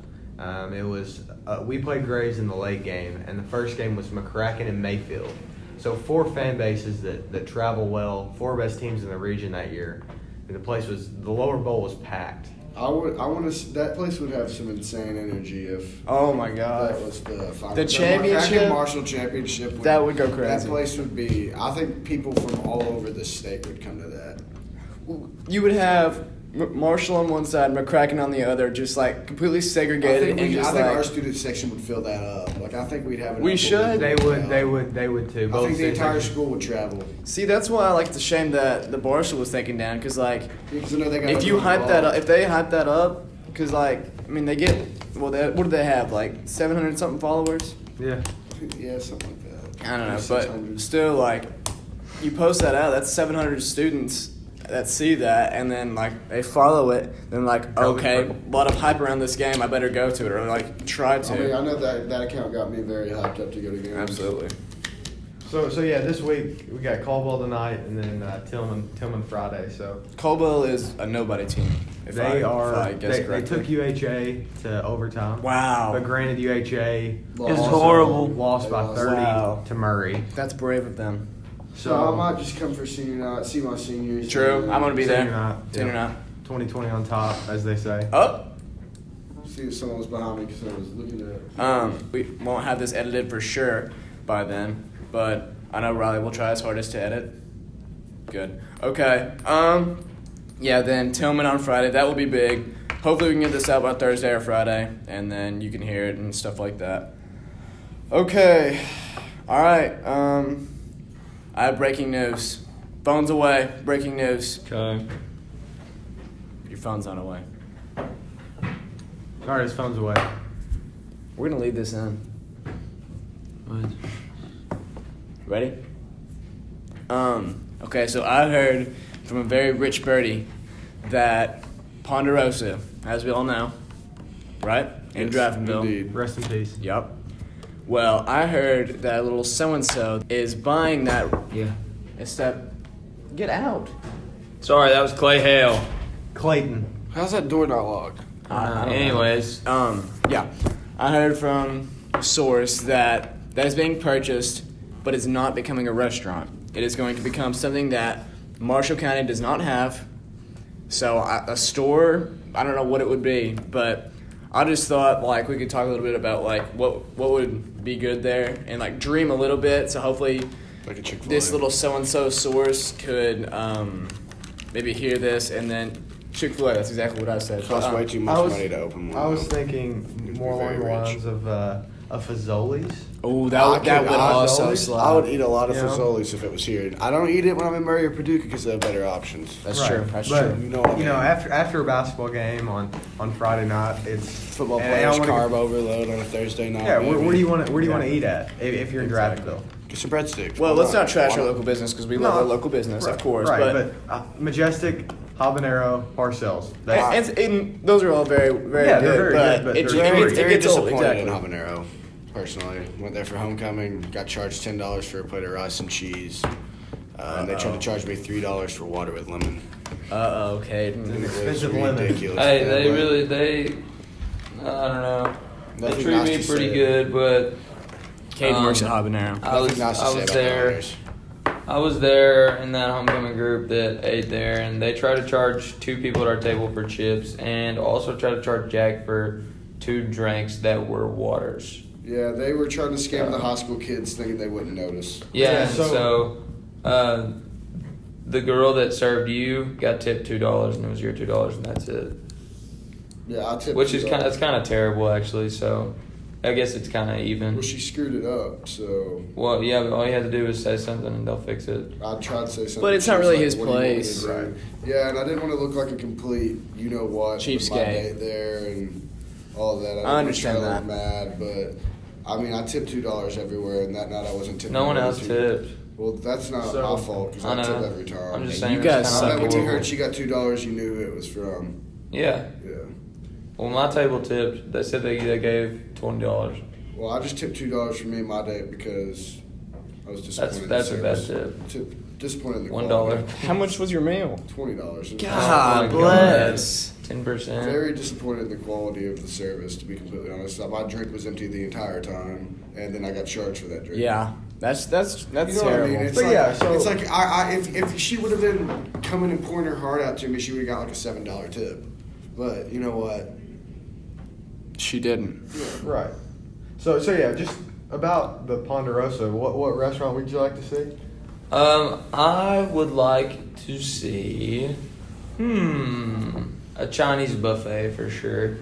Speaker 1: It was we played Graves in the late game, and the first game was McCracken and Mayfield. So 4 fan bases that travel well, 4 best teams in the region that year. And the lower bowl was packed.
Speaker 4: I want to. That place would have some insane energy if.
Speaker 2: Oh my God.
Speaker 4: That was the final.
Speaker 2: The championship?
Speaker 4: Marshall championship.
Speaker 2: That would go crazy.
Speaker 4: That place would be. I think people from all over the state would come to that.
Speaker 2: You would have Marshall on one side, McCracken on the other, just like completely segregated.
Speaker 4: I think
Speaker 2: like,
Speaker 4: our student section would fill that up. Like I think we'd have.
Speaker 2: We should.
Speaker 1: They would too.
Speaker 4: I think the entire school would travel.
Speaker 2: See, that's why I like the shame that the Barstool was taking down, because like,
Speaker 4: Because I know they got
Speaker 2: if you hype that up, if they hype that up, because like, I mean, they get what do they have, like 700 something followers?
Speaker 1: Yeah.
Speaker 4: Yeah, something like that.
Speaker 2: I don't know,
Speaker 4: 600.
Speaker 2: but still, like, you post that out, that's 700 students that see that, and then like they follow it, then like, okay, a lot of hype around this game, I better go to it, or like try to.
Speaker 4: I mean, I know that account got me very hyped up to go to games.
Speaker 2: Absolutely.
Speaker 1: So yeah, this week we got Caldwell tonight, and then Tillman Friday. So
Speaker 2: Colwell is a nobody team. If I guess
Speaker 1: they
Speaker 2: correctly.
Speaker 1: took UHA to overtime.
Speaker 2: Wow.
Speaker 1: But granted, UHA
Speaker 4: Lost.
Speaker 1: also
Speaker 3: horrible.
Speaker 1: Lost by 30
Speaker 2: Wow.
Speaker 1: to Murray.
Speaker 2: That's brave of them.
Speaker 4: So I might just come for senior night, see my seniors.
Speaker 2: True, I'm gonna be there.
Speaker 1: Senior night,
Speaker 2: Senior
Speaker 1: yeah.
Speaker 2: night.
Speaker 1: 2020 on top, as they say.
Speaker 2: Oh.
Speaker 4: See if someone was behind me because I was looking at.
Speaker 2: We won't have this edited for sure by then, but I know Riley will try his hardest to edit. Good. Okay. Yeah, then Tillman on Friday. That will be big. Hopefully we can get this out by Thursday or Friday, and then you can hear it and stuff like that. Okay. All right. I have breaking news. Phone's away. Breaking news.
Speaker 3: Okay.
Speaker 2: Your phone's not away.
Speaker 1: All right, his phone's away.
Speaker 2: We're gonna leave this in.
Speaker 3: What?
Speaker 2: Ready? Okay, so I heard from a very rich birdie that Ponderosa, as we all know, right? In Draftonville.
Speaker 4: Indeed.
Speaker 1: Rest in peace.
Speaker 2: Yep. Well, I heard that little so-and-so is buying that.
Speaker 3: Yeah.
Speaker 2: Get out.
Speaker 3: Sorry, that was Clay Hale.
Speaker 1: Clayton.
Speaker 4: How's that door not locked?
Speaker 2: I don't know.
Speaker 3: Anyways,
Speaker 2: Yeah. I heard from a source that is being purchased, but it's not becoming a restaurant. It is going to become something that Marshall County does not have. So a store, I don't know what it would be, but I just thought like we could talk a little bit about like what would be good there and like dream a little bit. So hopefully
Speaker 4: Like a Chick-fil-A.
Speaker 2: this little so-and-so source could maybe hear this and then Chick-fil-A, that's exactly what I said.
Speaker 4: Costs way too much
Speaker 1: I was-
Speaker 4: money to open one.
Speaker 1: I was
Speaker 4: though.
Speaker 1: thinking more along the
Speaker 4: Very rich.
Speaker 1: lines of Fazoli's.
Speaker 2: Oh, that would also
Speaker 1: Fazoli's?
Speaker 2: slide.
Speaker 4: I would eat a lot of
Speaker 1: You know?
Speaker 4: Fazoli's if it was here. I don't eat it when I'm in Murray or Paducah because they have better options.
Speaker 2: That's
Speaker 1: Right.
Speaker 2: true. That's
Speaker 1: But,
Speaker 2: true.
Speaker 4: You know what I mean.
Speaker 1: after a basketball game on Friday night, it's
Speaker 4: Football
Speaker 1: and I
Speaker 4: players
Speaker 1: wanna
Speaker 4: carb
Speaker 1: go-
Speaker 4: overload on a Thursday night.
Speaker 1: Yeah, where do you want to
Speaker 2: Exactly.
Speaker 1: eat at if you're in
Speaker 2: Exactly.
Speaker 1: Draftonville?
Speaker 4: Get some breadsticks.
Speaker 2: Well,
Speaker 4: Why
Speaker 2: let's not trash
Speaker 4: Why
Speaker 2: our
Speaker 4: not?
Speaker 2: local business because we love our local business, of course.
Speaker 1: Right,
Speaker 2: but
Speaker 1: Majestic, Habanero, Parcells.
Speaker 2: and those are all very, very
Speaker 1: Yeah,
Speaker 2: good.
Speaker 1: they're very
Speaker 2: but
Speaker 1: good, but
Speaker 2: it,
Speaker 1: they're
Speaker 2: it,
Speaker 1: very-
Speaker 2: it
Speaker 4: Very
Speaker 2: gets old.
Speaker 4: disappointed in
Speaker 2: Exactly.
Speaker 4: habanero. Personally, went there for homecoming. Got charged $10 for a plate of rice and cheese, and they tried to charge me $3 for water with lemon.
Speaker 2: Okay.
Speaker 4: It was
Speaker 1: expensive lemon.
Speaker 4: ridiculous.
Speaker 3: hey,
Speaker 4: Yeah,
Speaker 3: they
Speaker 4: but
Speaker 3: really, I don't know. They
Speaker 4: nothing
Speaker 3: treat
Speaker 4: nice
Speaker 3: me
Speaker 4: to
Speaker 3: pretty
Speaker 4: say.
Speaker 3: good, but
Speaker 2: Caden works at Habanero.
Speaker 3: I was
Speaker 4: Nothing nice to say about the
Speaker 3: there.
Speaker 4: owners.
Speaker 3: I was there in that homecoming group that ate there, and they tried to charge 2 people at our table for chips, and also tried to charge Jack for 2 drinks that were waters.
Speaker 4: Yeah, they were trying to scam the high school kids, thinking they wouldn't notice.
Speaker 3: Yeah,
Speaker 1: Yeah,
Speaker 3: and
Speaker 1: so-
Speaker 3: the girl that served you got tipped $2, and it was your $2, and that's it.
Speaker 4: Yeah, I tipped.
Speaker 3: Which is
Speaker 4: $2.
Speaker 3: that's kind of terrible, actually. So, I guess it's kind of even.
Speaker 4: Well, she screwed it up, so
Speaker 3: Well, yeah, but all you have to do is say something, and they'll fix it.
Speaker 4: I tried to say something.
Speaker 2: But it's not
Speaker 4: She was
Speaker 2: really
Speaker 4: like,
Speaker 2: his
Speaker 4: "What do you want me to
Speaker 2: place."
Speaker 4: do?"
Speaker 1: Right.
Speaker 4: Yeah, and I didn't want to look like a complete, you know what, with my
Speaker 2: Cheapskate.
Speaker 4: date there and all of that.
Speaker 2: I understand
Speaker 4: didn't
Speaker 2: that.
Speaker 4: wanna try to look mad, but I mean, I tipped $2 everywhere, and that night I wasn't tipping.
Speaker 3: No one
Speaker 4: the other
Speaker 3: else
Speaker 4: two.
Speaker 3: tipped.
Speaker 4: Well, that's not
Speaker 1: So-
Speaker 4: my fault because
Speaker 3: I
Speaker 4: I,
Speaker 3: know.
Speaker 4: tip every time.
Speaker 3: I'm just
Speaker 2: Yeah,
Speaker 3: saying.
Speaker 2: you
Speaker 3: it's
Speaker 2: guys
Speaker 3: kinda
Speaker 2: suck.
Speaker 4: I bet when you
Speaker 3: horrible.
Speaker 4: heard she got $2, you knew who it was from.
Speaker 3: Yeah.
Speaker 4: Yeah.
Speaker 3: Well, my table tipped. They said they gave $20.
Speaker 4: Well, I just tipped $2 for me and my date because I was disappointed.
Speaker 3: That's
Speaker 4: in
Speaker 3: a bad
Speaker 4: service.
Speaker 3: tip.
Speaker 4: Disappointed in the
Speaker 3: $1.
Speaker 4: quality.
Speaker 2: How much was your meal?
Speaker 4: $20.
Speaker 2: God
Speaker 3: Oh my
Speaker 2: bless.
Speaker 3: 10%.
Speaker 4: Very disappointed in the quality of the service, to be completely honest. My drink was empty the entire time, and then I got charged for that drink.
Speaker 2: Yeah, that's
Speaker 4: You know
Speaker 2: terrible.
Speaker 4: what I mean? It's
Speaker 1: But
Speaker 4: like,
Speaker 1: yeah, so-
Speaker 4: it's like if she would have been coming and pointing her heart out to me, she would have got like a $7 tip. But you know what?
Speaker 2: She didn't.
Speaker 1: Right. So yeah, just about the Ponderosa. What restaurant would you like to see?
Speaker 3: I would like to see, a Chinese buffet for sure.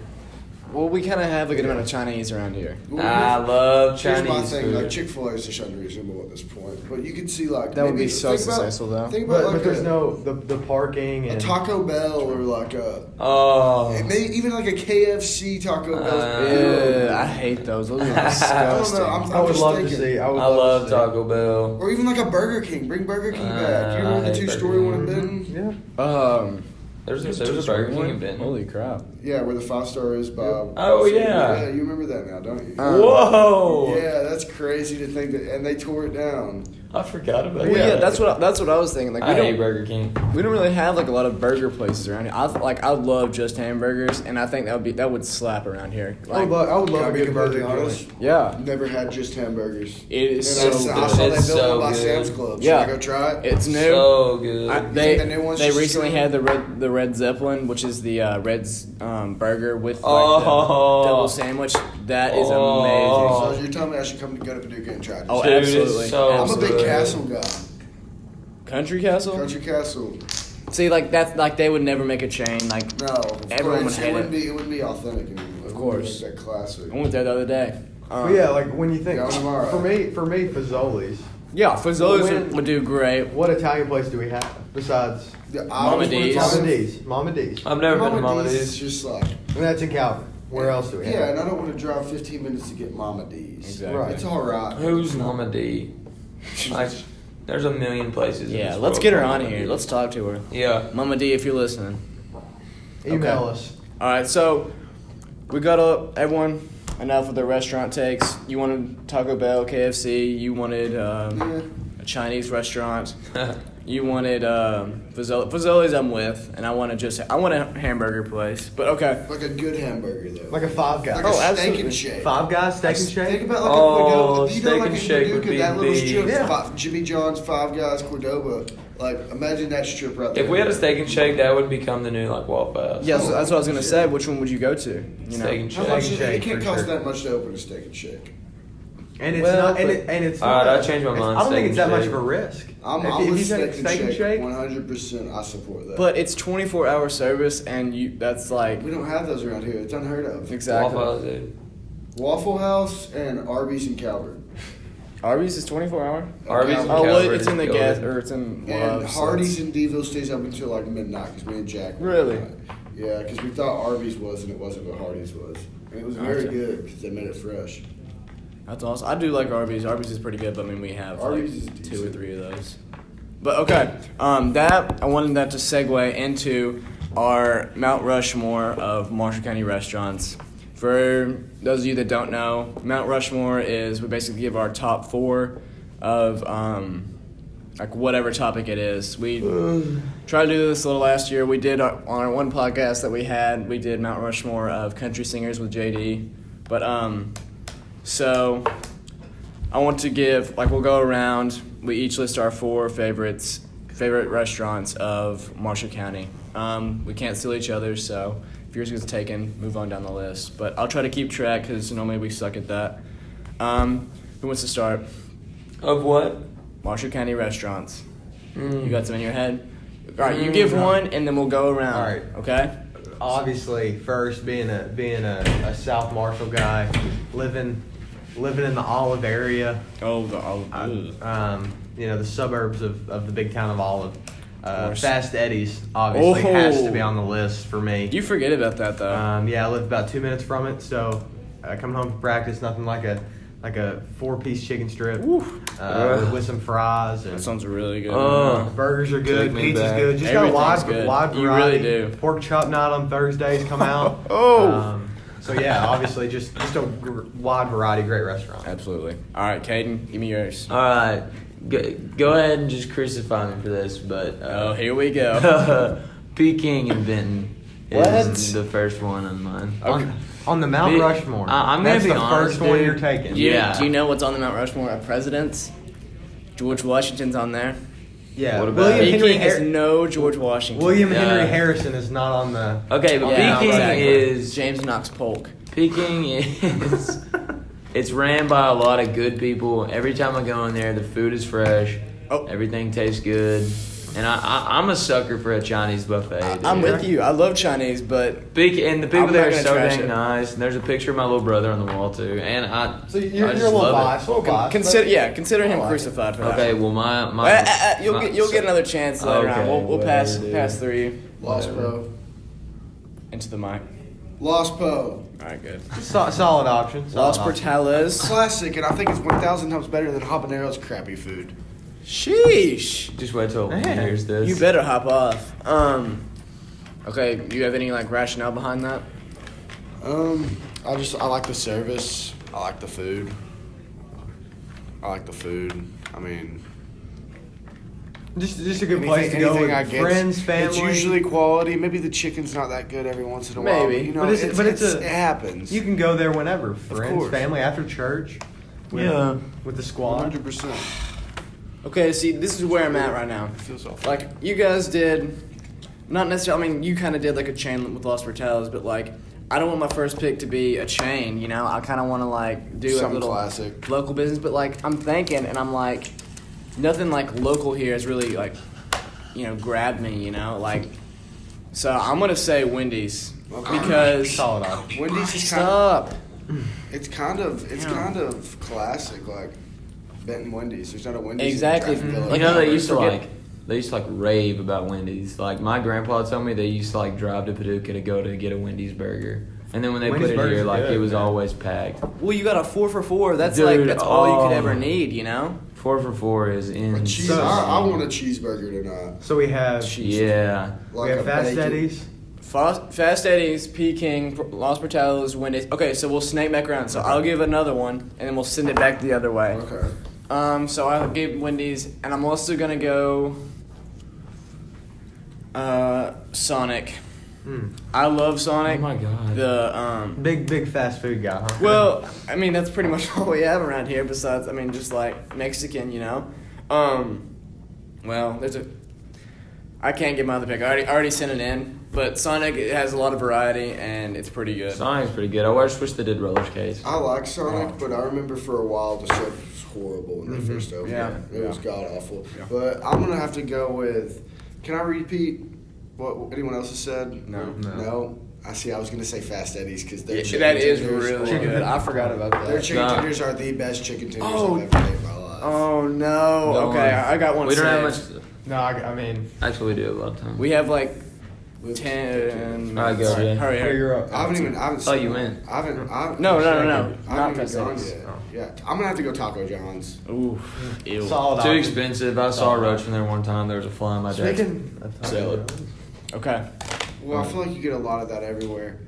Speaker 2: Well, we kind of have a good amount of Chinese around here.
Speaker 3: I love
Speaker 4: Here's my
Speaker 3: Chinese
Speaker 4: thing,
Speaker 3: food.
Speaker 4: like Chick-fil-A is just unreasonable at this point. But you could see like
Speaker 2: That would
Speaker 4: maybe
Speaker 2: be so
Speaker 4: think about-
Speaker 2: successful, though.
Speaker 4: Think about
Speaker 1: But
Speaker 4: like
Speaker 1: there's
Speaker 4: a
Speaker 1: no the parking and
Speaker 4: Taco Bell or like a
Speaker 3: Oh,
Speaker 4: maybe even like a KFC Taco Bell.
Speaker 2: Yeah, I hate those. Those are disgusting.
Speaker 4: I'm
Speaker 1: I would
Speaker 4: just
Speaker 1: love
Speaker 4: thinking.
Speaker 1: to see. I
Speaker 3: love Taco Bell.
Speaker 4: Or even like a Burger King. Bring Burger King back. You remember
Speaker 3: I
Speaker 4: the
Speaker 3: hate
Speaker 4: two-story
Speaker 3: Burger
Speaker 4: one in
Speaker 3: King.
Speaker 4: Benton?
Speaker 1: Yeah.
Speaker 3: There's a Burger King in Benton.
Speaker 2: Holy crap.
Speaker 4: Yeah, where the 5-star is by.
Speaker 3: Oh, yeah.
Speaker 4: Yeah, you remember that now, don't you?
Speaker 3: Whoa!
Speaker 4: Yeah, that's crazy to think that, and they tore it down.
Speaker 3: I forgot about
Speaker 2: Well,
Speaker 3: that.
Speaker 2: yeah, that's what I was thinking. Like
Speaker 3: I hate
Speaker 2: we
Speaker 3: Burger King.
Speaker 2: don't really have like a lot of burger places around here. I love just hamburgers, and I think that would slap around here.
Speaker 1: I would love
Speaker 4: Can I
Speaker 1: a
Speaker 4: be
Speaker 1: good burger
Speaker 4: completely honest?
Speaker 1: joint.
Speaker 2: Yeah,
Speaker 4: Never had just hamburgers.
Speaker 2: it is
Speaker 4: And
Speaker 2: so
Speaker 4: I
Speaker 2: good.
Speaker 4: saw they
Speaker 3: It's
Speaker 4: built
Speaker 3: so
Speaker 4: one by
Speaker 3: good.
Speaker 4: Sam's Club. Should
Speaker 2: Yeah.
Speaker 4: I go try it?
Speaker 2: It's new.
Speaker 3: So good.
Speaker 2: They
Speaker 4: think the new one's
Speaker 2: they
Speaker 4: just
Speaker 2: recently
Speaker 4: good?
Speaker 2: had the Red Zeppelin, which is the Red's burger with like
Speaker 3: Oh.
Speaker 2: the double sandwich. That is
Speaker 3: Oh.
Speaker 2: amazing.
Speaker 4: So you're telling me I should come to go to Paducah and try this?
Speaker 2: Oh,
Speaker 3: Dude, it's
Speaker 2: absolutely.
Speaker 3: so
Speaker 4: I'm a big
Speaker 3: good.
Speaker 4: Castle guy.
Speaker 2: Country Castle.
Speaker 4: Country Castle.
Speaker 2: See, like that's like they would never make a chain. Like
Speaker 4: No, of
Speaker 2: Everyone
Speaker 4: course,
Speaker 2: would hate
Speaker 4: it wouldn't be authentic anymore. Of
Speaker 2: course.
Speaker 4: that classic.
Speaker 2: I went there the other day.
Speaker 1: But yeah, like when you think
Speaker 4: Yeah, tomorrow.
Speaker 1: for me, Fazoli's.
Speaker 2: Yeah, Fazoli's
Speaker 1: When-
Speaker 2: would do great.
Speaker 1: What Italian place do we have besides
Speaker 4: Yeah,
Speaker 2: Mama D's.
Speaker 1: Mama D's?
Speaker 3: I've never been to
Speaker 4: Mama
Speaker 3: Mama
Speaker 4: D's is
Speaker 3: D's.
Speaker 4: just like.
Speaker 1: And that's in Calvin. Where else do we have?
Speaker 4: Yeah, and I don't want to drive 15 minutes to get Mama D's.
Speaker 2: Exactly.
Speaker 1: Right.
Speaker 4: It's all right.
Speaker 3: Who's Mama D? Like, there's a million places. in
Speaker 2: Yeah,
Speaker 3: this
Speaker 2: let's
Speaker 3: world
Speaker 2: get her
Speaker 3: for
Speaker 2: on
Speaker 3: Mama
Speaker 2: here.
Speaker 3: D.
Speaker 2: Let's talk to her.
Speaker 3: Yeah.
Speaker 2: Mama D, if you're listening.
Speaker 1: Email
Speaker 2: Okay.
Speaker 1: us.
Speaker 2: All right, so we got everyone enough of the restaurant takes. You wanted Taco Bell, KFC. You wanted a Chinese restaurant. You wanted Fazoli's. I'm with, and I want a hamburger place. But okay,
Speaker 4: Like a good hamburger, though.
Speaker 1: Like a Five Guys.
Speaker 4: Like
Speaker 2: Oh,
Speaker 4: a steak
Speaker 2: absolutely.
Speaker 4: and shake.
Speaker 1: Five Guys steak and
Speaker 4: Think
Speaker 1: shake.
Speaker 4: about like
Speaker 3: Oh,
Speaker 4: a Cordova.
Speaker 3: steak and
Speaker 4: in
Speaker 3: shake would
Speaker 4: Paducah,
Speaker 3: be
Speaker 4: that little
Speaker 3: big.
Speaker 4: strip,
Speaker 1: Yeah.
Speaker 4: Jimmy John's, Five Guys, Cordova. Like, imagine that strip right there.
Speaker 3: If we had a steak and shake, that would become the new like Waffle House.
Speaker 2: yeah, so that's what I was gonna say. Which one would you go to? You know,
Speaker 3: Steak and
Speaker 4: How
Speaker 3: shake.
Speaker 4: much
Speaker 1: Steak and
Speaker 4: is it?
Speaker 1: shake,
Speaker 4: It can't
Speaker 1: for
Speaker 4: cost
Speaker 1: sure.
Speaker 4: that much to open a steak and shake.
Speaker 1: And it's
Speaker 2: Well,
Speaker 1: not. And,
Speaker 2: but-
Speaker 1: it's
Speaker 3: All
Speaker 1: not.
Speaker 3: right, I changed my mind.
Speaker 1: I don't think
Speaker 3: Steak
Speaker 1: it's that
Speaker 3: and
Speaker 1: much
Speaker 3: shake.
Speaker 1: of a risk.
Speaker 4: I'm
Speaker 1: if
Speaker 4: with
Speaker 1: you
Speaker 4: steak
Speaker 1: take
Speaker 4: and shake. 100%. I support that.
Speaker 2: but it's 24-hour service, and that's like
Speaker 4: we don't have those around here. It's unheard of.
Speaker 2: exactly.
Speaker 3: Waffle House, dude.
Speaker 4: Waffle House and Arby's and Calvert.
Speaker 2: Arby's is 24-hour.
Speaker 3: Arby's and
Speaker 2: Oh, well,
Speaker 3: Calvert
Speaker 2: it's in the
Speaker 3: is
Speaker 2: gas,
Speaker 3: good.
Speaker 2: or it's in
Speaker 4: And
Speaker 2: Love, so
Speaker 4: Hardee's
Speaker 2: it's-
Speaker 4: in Deville stays up until like midnight because me and Jack. went
Speaker 2: Really?
Speaker 4: midnight. Yeah, because we thought Arby's was and it wasn't, but Hardee's was. And it was very
Speaker 2: Gotcha.
Speaker 4: good because they made it fresh.
Speaker 2: That's awesome. I do like Arby's. Arby's is pretty good, but I mean we have
Speaker 4: Arby's is
Speaker 2: like 2 or
Speaker 4: decent.
Speaker 2: 3 of those. But okay, that I wanted that to segue into our Mount Rushmore of Marshall County restaurants. For those of you that don't know, Mount Rushmore is we basically give our top 4 of like whatever topic it is. We tried to do this a little last year. We did on our one podcast that we had. We did Mount Rushmore of country singers with JD, but so I want to give we'll go around. We each list our 4 favorite restaurants of Marshall County. We can't steal each other, so if yours gets taken, move on down the list. But I'll try to keep track because normally we suck at that. Who wants to start?
Speaker 3: Of what?
Speaker 2: Marshall County restaurants.
Speaker 3: Mm.
Speaker 2: You got some in your head? All right, you give one, and then we'll go around.
Speaker 1: All right.
Speaker 2: Okay.
Speaker 1: Obviously, first being a South Marshall guy, living in the Olive area.
Speaker 2: Oh,
Speaker 1: The suburbs of the big town of Olive.
Speaker 2: course.
Speaker 1: Fast Eddie's obviously has to be
Speaker 2: Oh.
Speaker 1: on the list for me.
Speaker 2: you forget about that though.
Speaker 1: I live about 2 minutes from it, so coming home from practice, nothing like a 4-piece chicken strip with some fries. And
Speaker 2: That sounds really good.
Speaker 3: Oh.
Speaker 1: burgers are good,
Speaker 3: Take me
Speaker 1: pizza's
Speaker 3: back.
Speaker 1: good. Just got a
Speaker 2: Everything's good.
Speaker 1: wide
Speaker 2: You
Speaker 1: variety.
Speaker 2: really do.
Speaker 1: Pork chop night on Thursdays come out.
Speaker 2: Oh.
Speaker 1: So yeah, obviously just a wide variety of great restaurants.
Speaker 2: Absolutely. All right, Caden, give me yours.
Speaker 3: All right, go ahead and just crucify me for this, but
Speaker 2: Oh, here we go.
Speaker 3: Peking and Benton is the first one on mine.
Speaker 1: On the Mount Rushmore.
Speaker 3: I'm gonna
Speaker 1: that's
Speaker 3: be
Speaker 1: the
Speaker 3: honest,
Speaker 1: first one
Speaker 3: dude.
Speaker 1: you're taking.
Speaker 3: Yeah.
Speaker 2: Do you know what's on the Mount Rushmore of presidents? George Washington's on there.
Speaker 1: Yeah.
Speaker 3: What about-
Speaker 2: Peking is no George Washington.
Speaker 1: William
Speaker 3: Yeah.
Speaker 1: Henry Harrison is not on the.
Speaker 3: Okay, but
Speaker 2: Yeah,
Speaker 3: Peking
Speaker 2: exactly.
Speaker 3: is
Speaker 2: James Knox Polk.
Speaker 3: Peking is it's ran by a lot of good people. Every time I go in there, the food is fresh.
Speaker 2: Oh.
Speaker 3: Everything tastes good. And I'm a sucker for a Chinese buffet. Dude.
Speaker 2: I'm with you. I love Chinese, but
Speaker 3: And the people
Speaker 2: I'm
Speaker 3: there
Speaker 2: not
Speaker 3: are
Speaker 2: gonna
Speaker 3: so
Speaker 2: trash
Speaker 3: dang
Speaker 2: it.
Speaker 3: nice. And there's a picture of my little brother on the wall too. And
Speaker 1: So you're
Speaker 3: I
Speaker 1: a
Speaker 3: just
Speaker 1: little
Speaker 3: love it.
Speaker 1: biased. A little biased.
Speaker 2: consider him
Speaker 1: I like
Speaker 2: crucified for that.
Speaker 3: Okay, well my
Speaker 2: You'll get another chance later on. We'll
Speaker 3: whatever, dude.
Speaker 2: pass through you
Speaker 4: Lost Po.
Speaker 2: into the mic.
Speaker 4: Lost Po.
Speaker 2: All right, good.
Speaker 1: Solid option.
Speaker 2: Los
Speaker 1: Solid option.
Speaker 2: Portales.
Speaker 4: Classic, and I think it's 1,000 times better than habanero's crappy food.
Speaker 2: Sheesh.
Speaker 3: Just wait till
Speaker 1: Man,
Speaker 3: he hears this.
Speaker 2: You better hop off. Okay. Do you have any like rationale behind that?
Speaker 4: I like the service. I like the food. I mean,
Speaker 1: Just a good place to go with friends, family.
Speaker 4: It's usually quality. Maybe the chicken's not that good every once in a while.
Speaker 2: Maybe.
Speaker 4: But, you know,
Speaker 1: But it
Speaker 4: it happens.
Speaker 1: You can go there whenever. Friends,
Speaker 4: course.
Speaker 1: family, after church. With the squad.
Speaker 4: 100%.
Speaker 2: Okay. See, this is where I'm at right now.
Speaker 4: Feels awful.
Speaker 2: Like you guys did, not necessarily. I mean, you kind of did like a chain with Los Portales, but like I don't want my first pick to be a chain. You know, I kind of want to like do a
Speaker 4: Something
Speaker 2: little
Speaker 4: classic.
Speaker 2: local business. But like I'm thinking, and I'm like, nothing like local here has really like, grabbed me. So I'm gonna say Wendy's
Speaker 4: Okay.
Speaker 2: because
Speaker 1: Solid option.
Speaker 4: Wendy's is kind
Speaker 2: stop.
Speaker 4: of. It's kind of classic, like Benton Wendy's. There's not a Wendy's.
Speaker 2: Exactly.
Speaker 4: In Traffic Village.
Speaker 2: Like,
Speaker 3: You know, they
Speaker 2: you
Speaker 3: used to
Speaker 2: forget-
Speaker 3: rave about Wendy's. Like my grandpa told me they used to like drive to Paducah to go to get a Wendy's burger. And then when they
Speaker 1: Wendy's
Speaker 3: put it
Speaker 1: burgers
Speaker 3: here,
Speaker 1: are
Speaker 3: like
Speaker 1: good,
Speaker 3: it was
Speaker 1: man.
Speaker 3: always packed.
Speaker 2: Well, you got a 4 for $4. That's
Speaker 3: Dude,
Speaker 2: that's all you could
Speaker 3: oh.
Speaker 2: ever need.
Speaker 3: 4 for $4 is
Speaker 4: A
Speaker 3: insane.
Speaker 4: cheese,
Speaker 1: So-
Speaker 4: I want a cheeseburger tonight.
Speaker 1: So we have
Speaker 3: Yeah.
Speaker 1: we have
Speaker 4: a
Speaker 1: Fast
Speaker 4: bacon-
Speaker 1: Eddie's.
Speaker 2: Fast Eddie's, Peking, Los Portales, Wendy's. Okay, so we'll snake back around. So I'll give another one, and then we'll send it back the other way.
Speaker 4: Okay.
Speaker 2: So I'll give Wendy's, and I'm also gonna go Sonic. I love Sonic.
Speaker 3: Oh my God.
Speaker 2: The
Speaker 1: Big fast food guy, huh?
Speaker 2: well, I mean that's pretty much all we have around here. Besides, I mean, just like Mexican, Well, I can't get my other pick. I already sent it in, but Sonic it has a lot of variety and it's pretty good.
Speaker 3: Sonic's pretty good. I just wish they did roller skates.
Speaker 4: I like Sonic, but I remember for a while the service was horrible when they first opened.
Speaker 2: Yeah.
Speaker 4: It was god awful. But I'm gonna have to go with. Can I repeat what anyone else has said? No. I see. I was gonna say Fast Eddie's because their chicken
Speaker 2: That is
Speaker 4: tenders
Speaker 2: really
Speaker 4: are-
Speaker 2: good. I forgot about that.
Speaker 4: Their chicken
Speaker 3: Nah.
Speaker 4: tenders are the best chicken tenders
Speaker 2: Oh.
Speaker 4: I've ever ate in my life.
Speaker 2: Oh no!
Speaker 3: No
Speaker 2: Okay,
Speaker 3: one-
Speaker 2: I got one.
Speaker 3: We don't have
Speaker 2: saved.
Speaker 3: much.
Speaker 1: No, I mean,
Speaker 3: Actually, we do a lot of time.
Speaker 2: We have like 10.
Speaker 3: All right, go,
Speaker 2: Sorry,
Speaker 3: Jay.
Speaker 2: hurry.
Speaker 1: you're up.
Speaker 4: I haven't.
Speaker 3: Oh, you went.
Speaker 4: I haven't.
Speaker 2: No.
Speaker 4: I
Speaker 2: Not
Speaker 4: haven't
Speaker 2: Fast
Speaker 4: even gone
Speaker 2: Eddie's.
Speaker 4: yet. Yeah, I'm gonna have to go Taco John's.
Speaker 2: Ooh, ew.
Speaker 1: Solid
Speaker 3: Too
Speaker 1: option.
Speaker 3: expensive. I saw a roach from there one time. There was a fly in my jacket.
Speaker 1: Speaking of
Speaker 3: Salad.
Speaker 2: Okay.
Speaker 4: Well, I feel like you get a lot of that everywhere.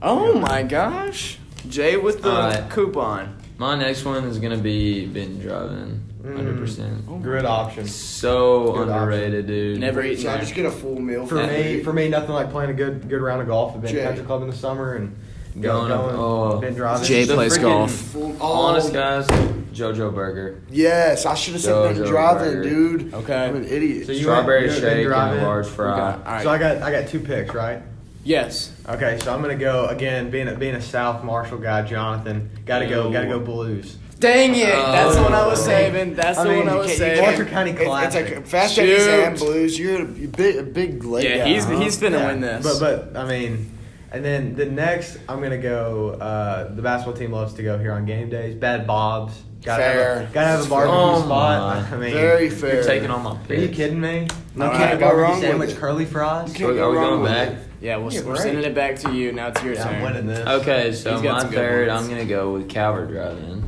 Speaker 2: Oh my gosh, Jay with the
Speaker 3: Alright.
Speaker 2: coupon.
Speaker 3: My next one is gonna be Benton Drive-In. 100%.
Speaker 1: Good option.
Speaker 3: So
Speaker 1: Good
Speaker 3: underrated, dude.
Speaker 2: Never eaten
Speaker 4: So I
Speaker 2: there.
Speaker 4: just get a full meal
Speaker 1: For me, nothing like playing a good round of golf at Benton
Speaker 4: Jay.
Speaker 1: Country Club in the summer and
Speaker 3: Going up- oh.
Speaker 1: Benton driving.
Speaker 2: Jay
Speaker 3: The
Speaker 2: plays
Speaker 3: freaking-
Speaker 2: golf.
Speaker 4: Full,
Speaker 3: Honest guys, JoJo Burger.
Speaker 4: Yes, I should have said Benton
Speaker 3: Jojo
Speaker 4: Drive-In,
Speaker 3: Burger.
Speaker 4: dude.
Speaker 2: Okay.
Speaker 4: I'm an idiot.
Speaker 1: So you
Speaker 3: Strawberry
Speaker 1: went- you went
Speaker 3: shake and
Speaker 1: drive-in?
Speaker 3: a large fry.
Speaker 2: Okay. All right.
Speaker 1: So I got two picks, right?
Speaker 2: Yes.
Speaker 1: Okay, so I'm gonna go again. Being a South Marshall guy, Jonathan, gotta go Blues.
Speaker 2: Dang it! That's the one I was
Speaker 3: Oh.
Speaker 2: saving. That's the one I was saving.
Speaker 1: Marshall County
Speaker 4: It's
Speaker 1: classic.
Speaker 4: like Fast
Speaker 2: Shoot.
Speaker 4: Eddie's and Blues. You're a big late
Speaker 2: Yeah,
Speaker 4: guy,
Speaker 2: he's
Speaker 4: huh?
Speaker 2: finna win this.
Speaker 1: But I mean, and then the next I'm gonna go. The basketball team loves to go here on game days. Bad Bob's.
Speaker 4: Fair.
Speaker 1: Gotta have a barbecue
Speaker 3: Oh
Speaker 1: spot.
Speaker 3: my.
Speaker 1: I mean,
Speaker 4: Very fair.
Speaker 3: You're taking all my
Speaker 1: are you
Speaker 3: picks.
Speaker 1: kidding me?
Speaker 4: No,
Speaker 2: All
Speaker 4: can't
Speaker 2: right,
Speaker 4: go
Speaker 1: Barbecue
Speaker 4: wrong with
Speaker 1: sandwich,
Speaker 4: it.
Speaker 1: curly fries.
Speaker 4: You can't
Speaker 3: Are
Speaker 4: go
Speaker 3: we
Speaker 4: wrong
Speaker 3: going
Speaker 4: with
Speaker 3: back?
Speaker 4: it.
Speaker 2: Yeah, we're
Speaker 1: Yeah,
Speaker 2: sending
Speaker 1: great.
Speaker 2: it back to you. Now it's your
Speaker 1: Yeah,
Speaker 2: turn.
Speaker 1: I'm winning this.
Speaker 3: Okay, so
Speaker 2: He's got
Speaker 3: my
Speaker 2: some good
Speaker 3: third,
Speaker 2: ones.
Speaker 3: I'm gonna go with Calvert Drive-In.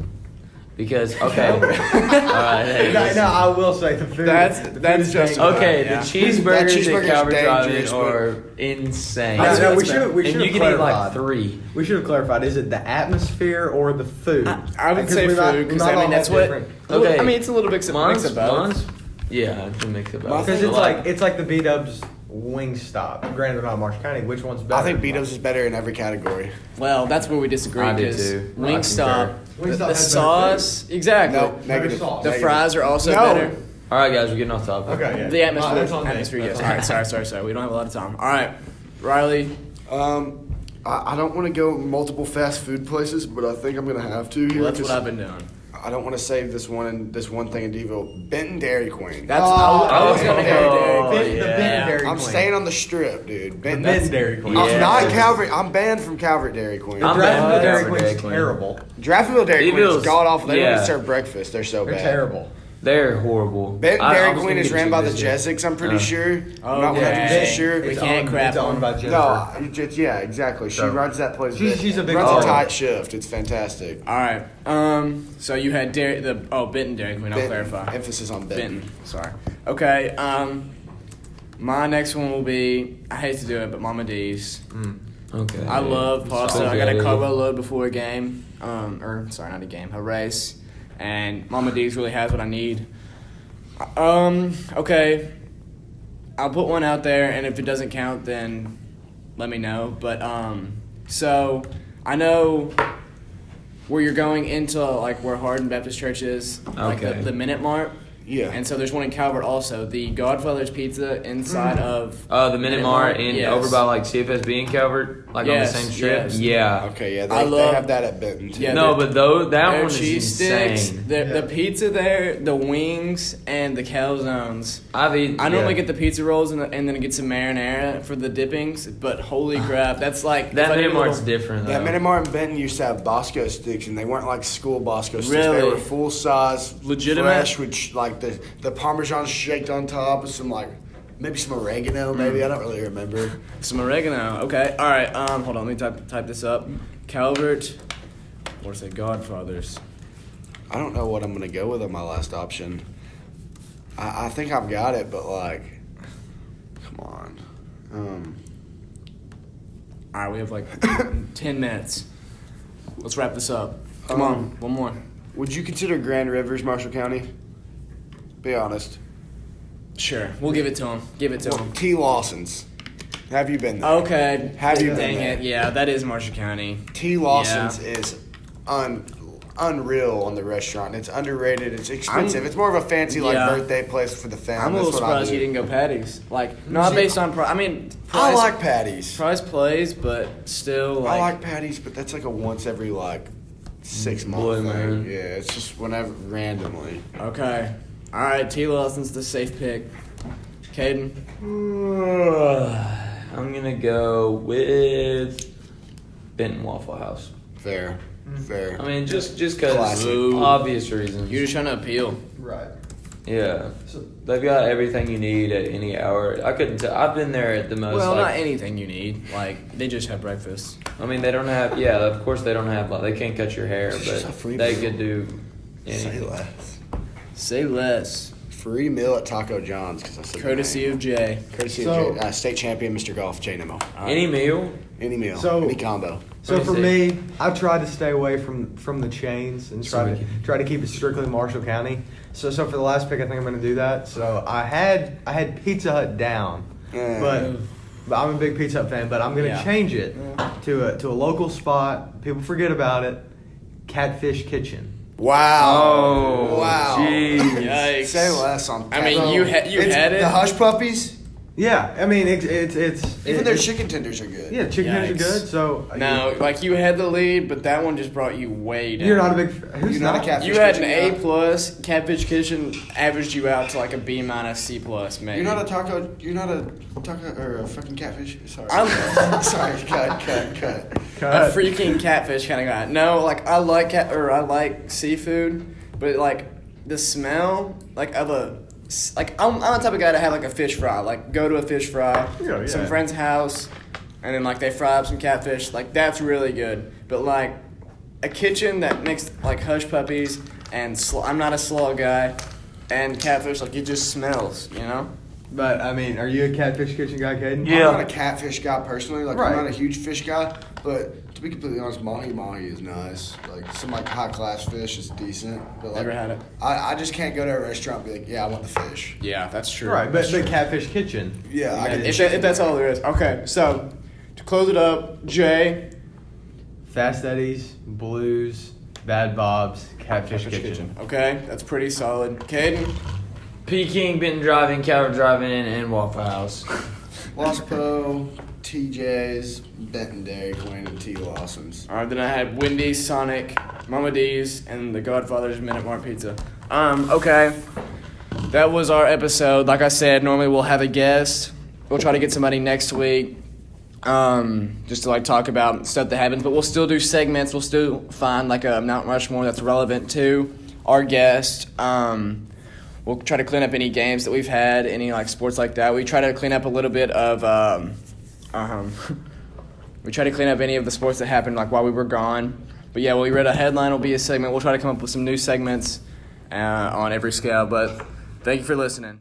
Speaker 3: Because okay, all right. Hey,
Speaker 1: No, I will say the food.
Speaker 2: That's just
Speaker 3: okay.
Speaker 2: Yeah.
Speaker 3: The cheeseburgers
Speaker 4: cheeseburger's
Speaker 3: at Calvert Drive-In
Speaker 4: dangerous,
Speaker 3: are insane.
Speaker 2: That's
Speaker 1: No,
Speaker 2: what's
Speaker 1: we should have
Speaker 3: and you can eat like
Speaker 1: clarified.
Speaker 3: 3.
Speaker 1: We should have clarified. Is it the atmosphere or the food?
Speaker 2: I would say food because I mean that's what.
Speaker 3: Okay.
Speaker 2: I mean it's a little mix of both.
Speaker 3: Yeah, it's a mix of both.
Speaker 1: Because it's like the B-Dubs Wingstop. Granted, they're not Marshall County. Which one's better?
Speaker 4: I think B-Dubs is better in every category.
Speaker 2: Well, that's where we disagree
Speaker 3: I do
Speaker 2: because
Speaker 3: too. I
Speaker 2: Wingstop,
Speaker 1: concur. Wingstop
Speaker 2: the
Speaker 1: has
Speaker 2: sauce, exactly.
Speaker 4: No, negative.
Speaker 1: sauce.
Speaker 2: The
Speaker 4: Negative.
Speaker 2: fries are also
Speaker 4: No.
Speaker 2: better.
Speaker 3: All right, guys, we're getting off topic.
Speaker 1: Okay, yeah.
Speaker 2: The atmosphere,
Speaker 1: That's on me.
Speaker 2: atmosphere, yes.
Speaker 1: That's
Speaker 2: All
Speaker 1: on
Speaker 2: right, sorry. We don't have a lot of time. All right, Riley.
Speaker 4: I don't want to go multiple fast food places, but I think I'm gonna have to here.
Speaker 2: Well, that's what
Speaker 4: just-
Speaker 2: I've been doing.
Speaker 4: I don't want to save this one thing in Deville. Benton Dairy Queen.
Speaker 2: That's I was gonna go
Speaker 3: Oh,
Speaker 2: Dairy Queen.
Speaker 3: yeah.
Speaker 1: The Benton Dairy
Speaker 4: I'm
Speaker 1: Queen.
Speaker 4: staying on the strip, dude.
Speaker 1: The
Speaker 4: Benton.
Speaker 1: Benton Dairy Queen.
Speaker 3: Yeah.
Speaker 4: Not Calvert. I'm banned from Calvert Dairy Queen.
Speaker 3: I'm
Speaker 1: Drafteville
Speaker 3: banned
Speaker 1: Dairy
Speaker 3: from
Speaker 1: Queen's
Speaker 3: Dairy Queen.
Speaker 1: terrible.
Speaker 4: Drafteville Dairy Queen
Speaker 3: Deville's-
Speaker 4: is god awful. They don't
Speaker 3: yeah.
Speaker 4: even serve breakfast. They're so
Speaker 1: They're
Speaker 4: bad.
Speaker 1: terrible.
Speaker 3: They're horrible.
Speaker 4: Benton
Speaker 3: I
Speaker 4: Dairy
Speaker 3: was
Speaker 4: Queen
Speaker 3: gonna
Speaker 4: is
Speaker 3: get
Speaker 4: ran
Speaker 3: you
Speaker 4: by the
Speaker 3: this year.
Speaker 4: Jessics, I'm pretty sure.
Speaker 2: Oh,
Speaker 4: I'm not 100%
Speaker 2: yeah.
Speaker 4: sure.
Speaker 2: We
Speaker 1: It's
Speaker 2: can't
Speaker 1: owned-
Speaker 2: crap
Speaker 1: It's owned
Speaker 2: on-
Speaker 1: by Jennifer.
Speaker 4: No, yeah, exactly. She
Speaker 1: So-
Speaker 4: runs that place.
Speaker 1: She's a big
Speaker 4: runs
Speaker 1: dog.
Speaker 4: a tight shift. It's fantastic.
Speaker 2: All right. So you had Benton Dairy Queen. I'll
Speaker 4: Benton.
Speaker 2: clarify.
Speaker 4: Emphasis on Benton.
Speaker 2: Benton. Sorry. Okay. My next one will be. I hate to do it, but Mama D's.
Speaker 3: Okay.
Speaker 2: I love pasta. I got a
Speaker 3: Spaghetti.
Speaker 2: carbo load before a game. Not a game, a race. And Mama D's really has what I need. Okay. I'll put one out there, and if it doesn't count, then let me know. But so I know where you're going into like where Hardin Baptist Church is, like
Speaker 3: Okay.
Speaker 2: the Minute Mart.
Speaker 4: Yeah.
Speaker 2: And so there's one in Calvert also. The Godfather's Pizza inside of
Speaker 3: The Minute Mart and
Speaker 2: Yes.
Speaker 3: over by like CFSB and Calvert, like
Speaker 2: Yes,
Speaker 3: on the same strip.
Speaker 2: yes.
Speaker 3: Yeah.
Speaker 4: Okay, yeah,
Speaker 2: I
Speaker 4: they
Speaker 2: love-
Speaker 4: have that at Benton too.
Speaker 2: Yeah,
Speaker 3: No, but though that
Speaker 2: their
Speaker 3: one is
Speaker 2: cheese sticks,
Speaker 3: insane.
Speaker 2: the pizza there, the wings, and the calzones.
Speaker 3: I've eaten.
Speaker 2: I normally get the pizza rolls and then get some marinara for the dippings, but holy crap, that's like
Speaker 3: that
Speaker 2: if I
Speaker 3: Minute
Speaker 2: did a
Speaker 3: Mart's
Speaker 2: little-
Speaker 3: different though.
Speaker 4: That Minute Mart in Benton used to have Bosco sticks, and they weren't like school Bosco sticks.
Speaker 2: Really?
Speaker 4: They were full size,
Speaker 2: Legitimate?
Speaker 4: fresh, with like the Parmesan shaked on top with some like maybe some oregano. Maybe I don't really remember.
Speaker 2: some oregano. Okay, all right. Hold on, let me type this up. Calvert, what is it? Godfathers.
Speaker 4: I don't know what I'm gonna go with on my last option. I think I've got it, but like, come on.
Speaker 2: All right, we have like 10 minutes. Let's wrap this up. Come on, one more.
Speaker 4: Would you consider Grand Rivers Marshall County? Be honest.
Speaker 2: Sure, we'll give it to him. Give it to him.
Speaker 4: T. Lawson's. Have you been there?
Speaker 2: Okay.
Speaker 4: Have you been
Speaker 2: Dang
Speaker 4: there?
Speaker 2: it. Yeah, that is Marshall County.
Speaker 4: T. Lawson's is unreal on the restaurant. It's underrated. It's expensive. It's more of a fancy like
Speaker 2: Yeah.
Speaker 4: birthday place for the family.
Speaker 2: I'm a little surprised you didn't go Patties. Like, not based on price. I mean,
Speaker 4: I
Speaker 2: price,
Speaker 4: like patties.
Speaker 2: price plays, but still, like,
Speaker 4: I like patties, but that's like a once every like 6 month
Speaker 3: Boy,
Speaker 4: thing.
Speaker 3: man.
Speaker 4: Yeah, it's just whenever randomly.
Speaker 2: Okay. All right, T. Lawson's the safe pick. Caden.
Speaker 3: I'm gonna go with Benton Waffle House.
Speaker 4: Fair. Fair.
Speaker 3: I mean, just because
Speaker 4: Classic.
Speaker 3: obvious reasons.
Speaker 2: You're just trying to appeal.
Speaker 1: Right.
Speaker 3: Yeah, they've got everything you need at any hour. I couldn't tell. I've been there at the most.
Speaker 2: Well, not
Speaker 3: like,
Speaker 2: anything you need. Like, they just have breakfast.
Speaker 3: I mean, they don't have. Yeah, of course they don't have. Like, they can't cut your hair,
Speaker 4: It's just a
Speaker 3: but
Speaker 4: free
Speaker 3: they
Speaker 4: meal.
Speaker 3: could do
Speaker 4: Say
Speaker 3: anything.
Speaker 4: less.
Speaker 2: Say less.
Speaker 4: Free meal at Taco John's because I said the
Speaker 2: Courtesy
Speaker 4: name.
Speaker 2: of Jay.
Speaker 4: Courtesy
Speaker 1: So-
Speaker 4: of state champion Mr. Golf Jay Nemo.
Speaker 3: Any meal.
Speaker 4: Any meal,
Speaker 1: So-
Speaker 4: any combo.
Speaker 1: So
Speaker 3: What do
Speaker 1: for
Speaker 3: you
Speaker 1: me, I've tried to stay away from the chains and try to keep it strictly Marshall County. So for the last pick, I think I'm going to do that. So I had Pizza Hut down, but I'm a big Pizza Hut fan. But I'm going to
Speaker 2: Yeah.
Speaker 1: change it to a local spot. People forget about it. Catfish Kitchen.
Speaker 4: Wow.
Speaker 3: Oh,
Speaker 4: wow.
Speaker 3: jeez.
Speaker 2: Yikes.
Speaker 4: Say less on.
Speaker 2: I mean, you had it.
Speaker 4: The hush puppies.
Speaker 1: Yeah, I mean it's
Speaker 4: Even their chicken tenders are good.
Speaker 1: Yeah, chicken tenders are
Speaker 2: Yikes.
Speaker 1: good. So
Speaker 2: No, like you had the lead, but that one just brought you way down.
Speaker 1: you're not a big. Who's
Speaker 4: You're not a catfish.
Speaker 2: You had an
Speaker 4: Kitchen
Speaker 2: A
Speaker 4: guy?
Speaker 2: plus. Catfish Kitchen averaged you out to like a B minus, C plus, maybe.
Speaker 4: You're not a taco. You're not a taco or a fucking catfish. Sorry.
Speaker 2: I'm-
Speaker 4: sorry. Cut.
Speaker 2: a freaking catfish kind of guy. No, like I like seafood, but like the smell like of I'm the type of guy to have like a fish fry. Like go to a fish fry,
Speaker 1: Yeah.
Speaker 2: some friend's house, and then like they fry up some catfish. Like that's really good. But like a kitchen that makes like hush puppies and I'm not a slaw guy, and catfish, like, it just smells, you know?
Speaker 1: But, I mean, are you a Catfish Kitchen guy, Caden?
Speaker 4: I'm not a catfish guy personally. Like,
Speaker 1: Right.
Speaker 4: I'm not a huge fish guy. But to be completely honest, mahi is nice. Like, some like high class fish is decent. But like,
Speaker 2: Never had it.
Speaker 4: I just can't go to a restaurant and be like, yeah, I want the fish.
Speaker 2: Yeah, that's true.
Speaker 1: Right, but Catfish Kitchen.
Speaker 4: Yeah, I can.
Speaker 2: If that's all there is. Okay, so to close it up, Jay.
Speaker 1: Fast Eddie's, Blues, Bad Bob's, Catfish Kitchen.
Speaker 2: Okay, that's pretty solid. Caden.
Speaker 3: Peking, Benton Driving, Calvert Driving, and Waffle House.
Speaker 4: Waspo, TJ's, Benton Dairy Queen, and T. Lawson's.
Speaker 2: All right, then I had Wendy's, Sonic, Mama D's, and the Godfather's Minute Mart Pizza. Okay, that was our episode. Like I said, normally we'll have a guest. We'll try to get somebody next week, just to like talk about stuff that happens. But we'll still do segments. We'll still find like a Mount Rushmore that's relevant to our guest. We'll try to clean up any games that we've had, any like sports like that. We try to clean up a little bit of. We try to clean up any of the sports that happened like while we were gone. But yeah, we read a headline will be a segment. We'll try to come up with some new segments on every scale. But thank you for listening.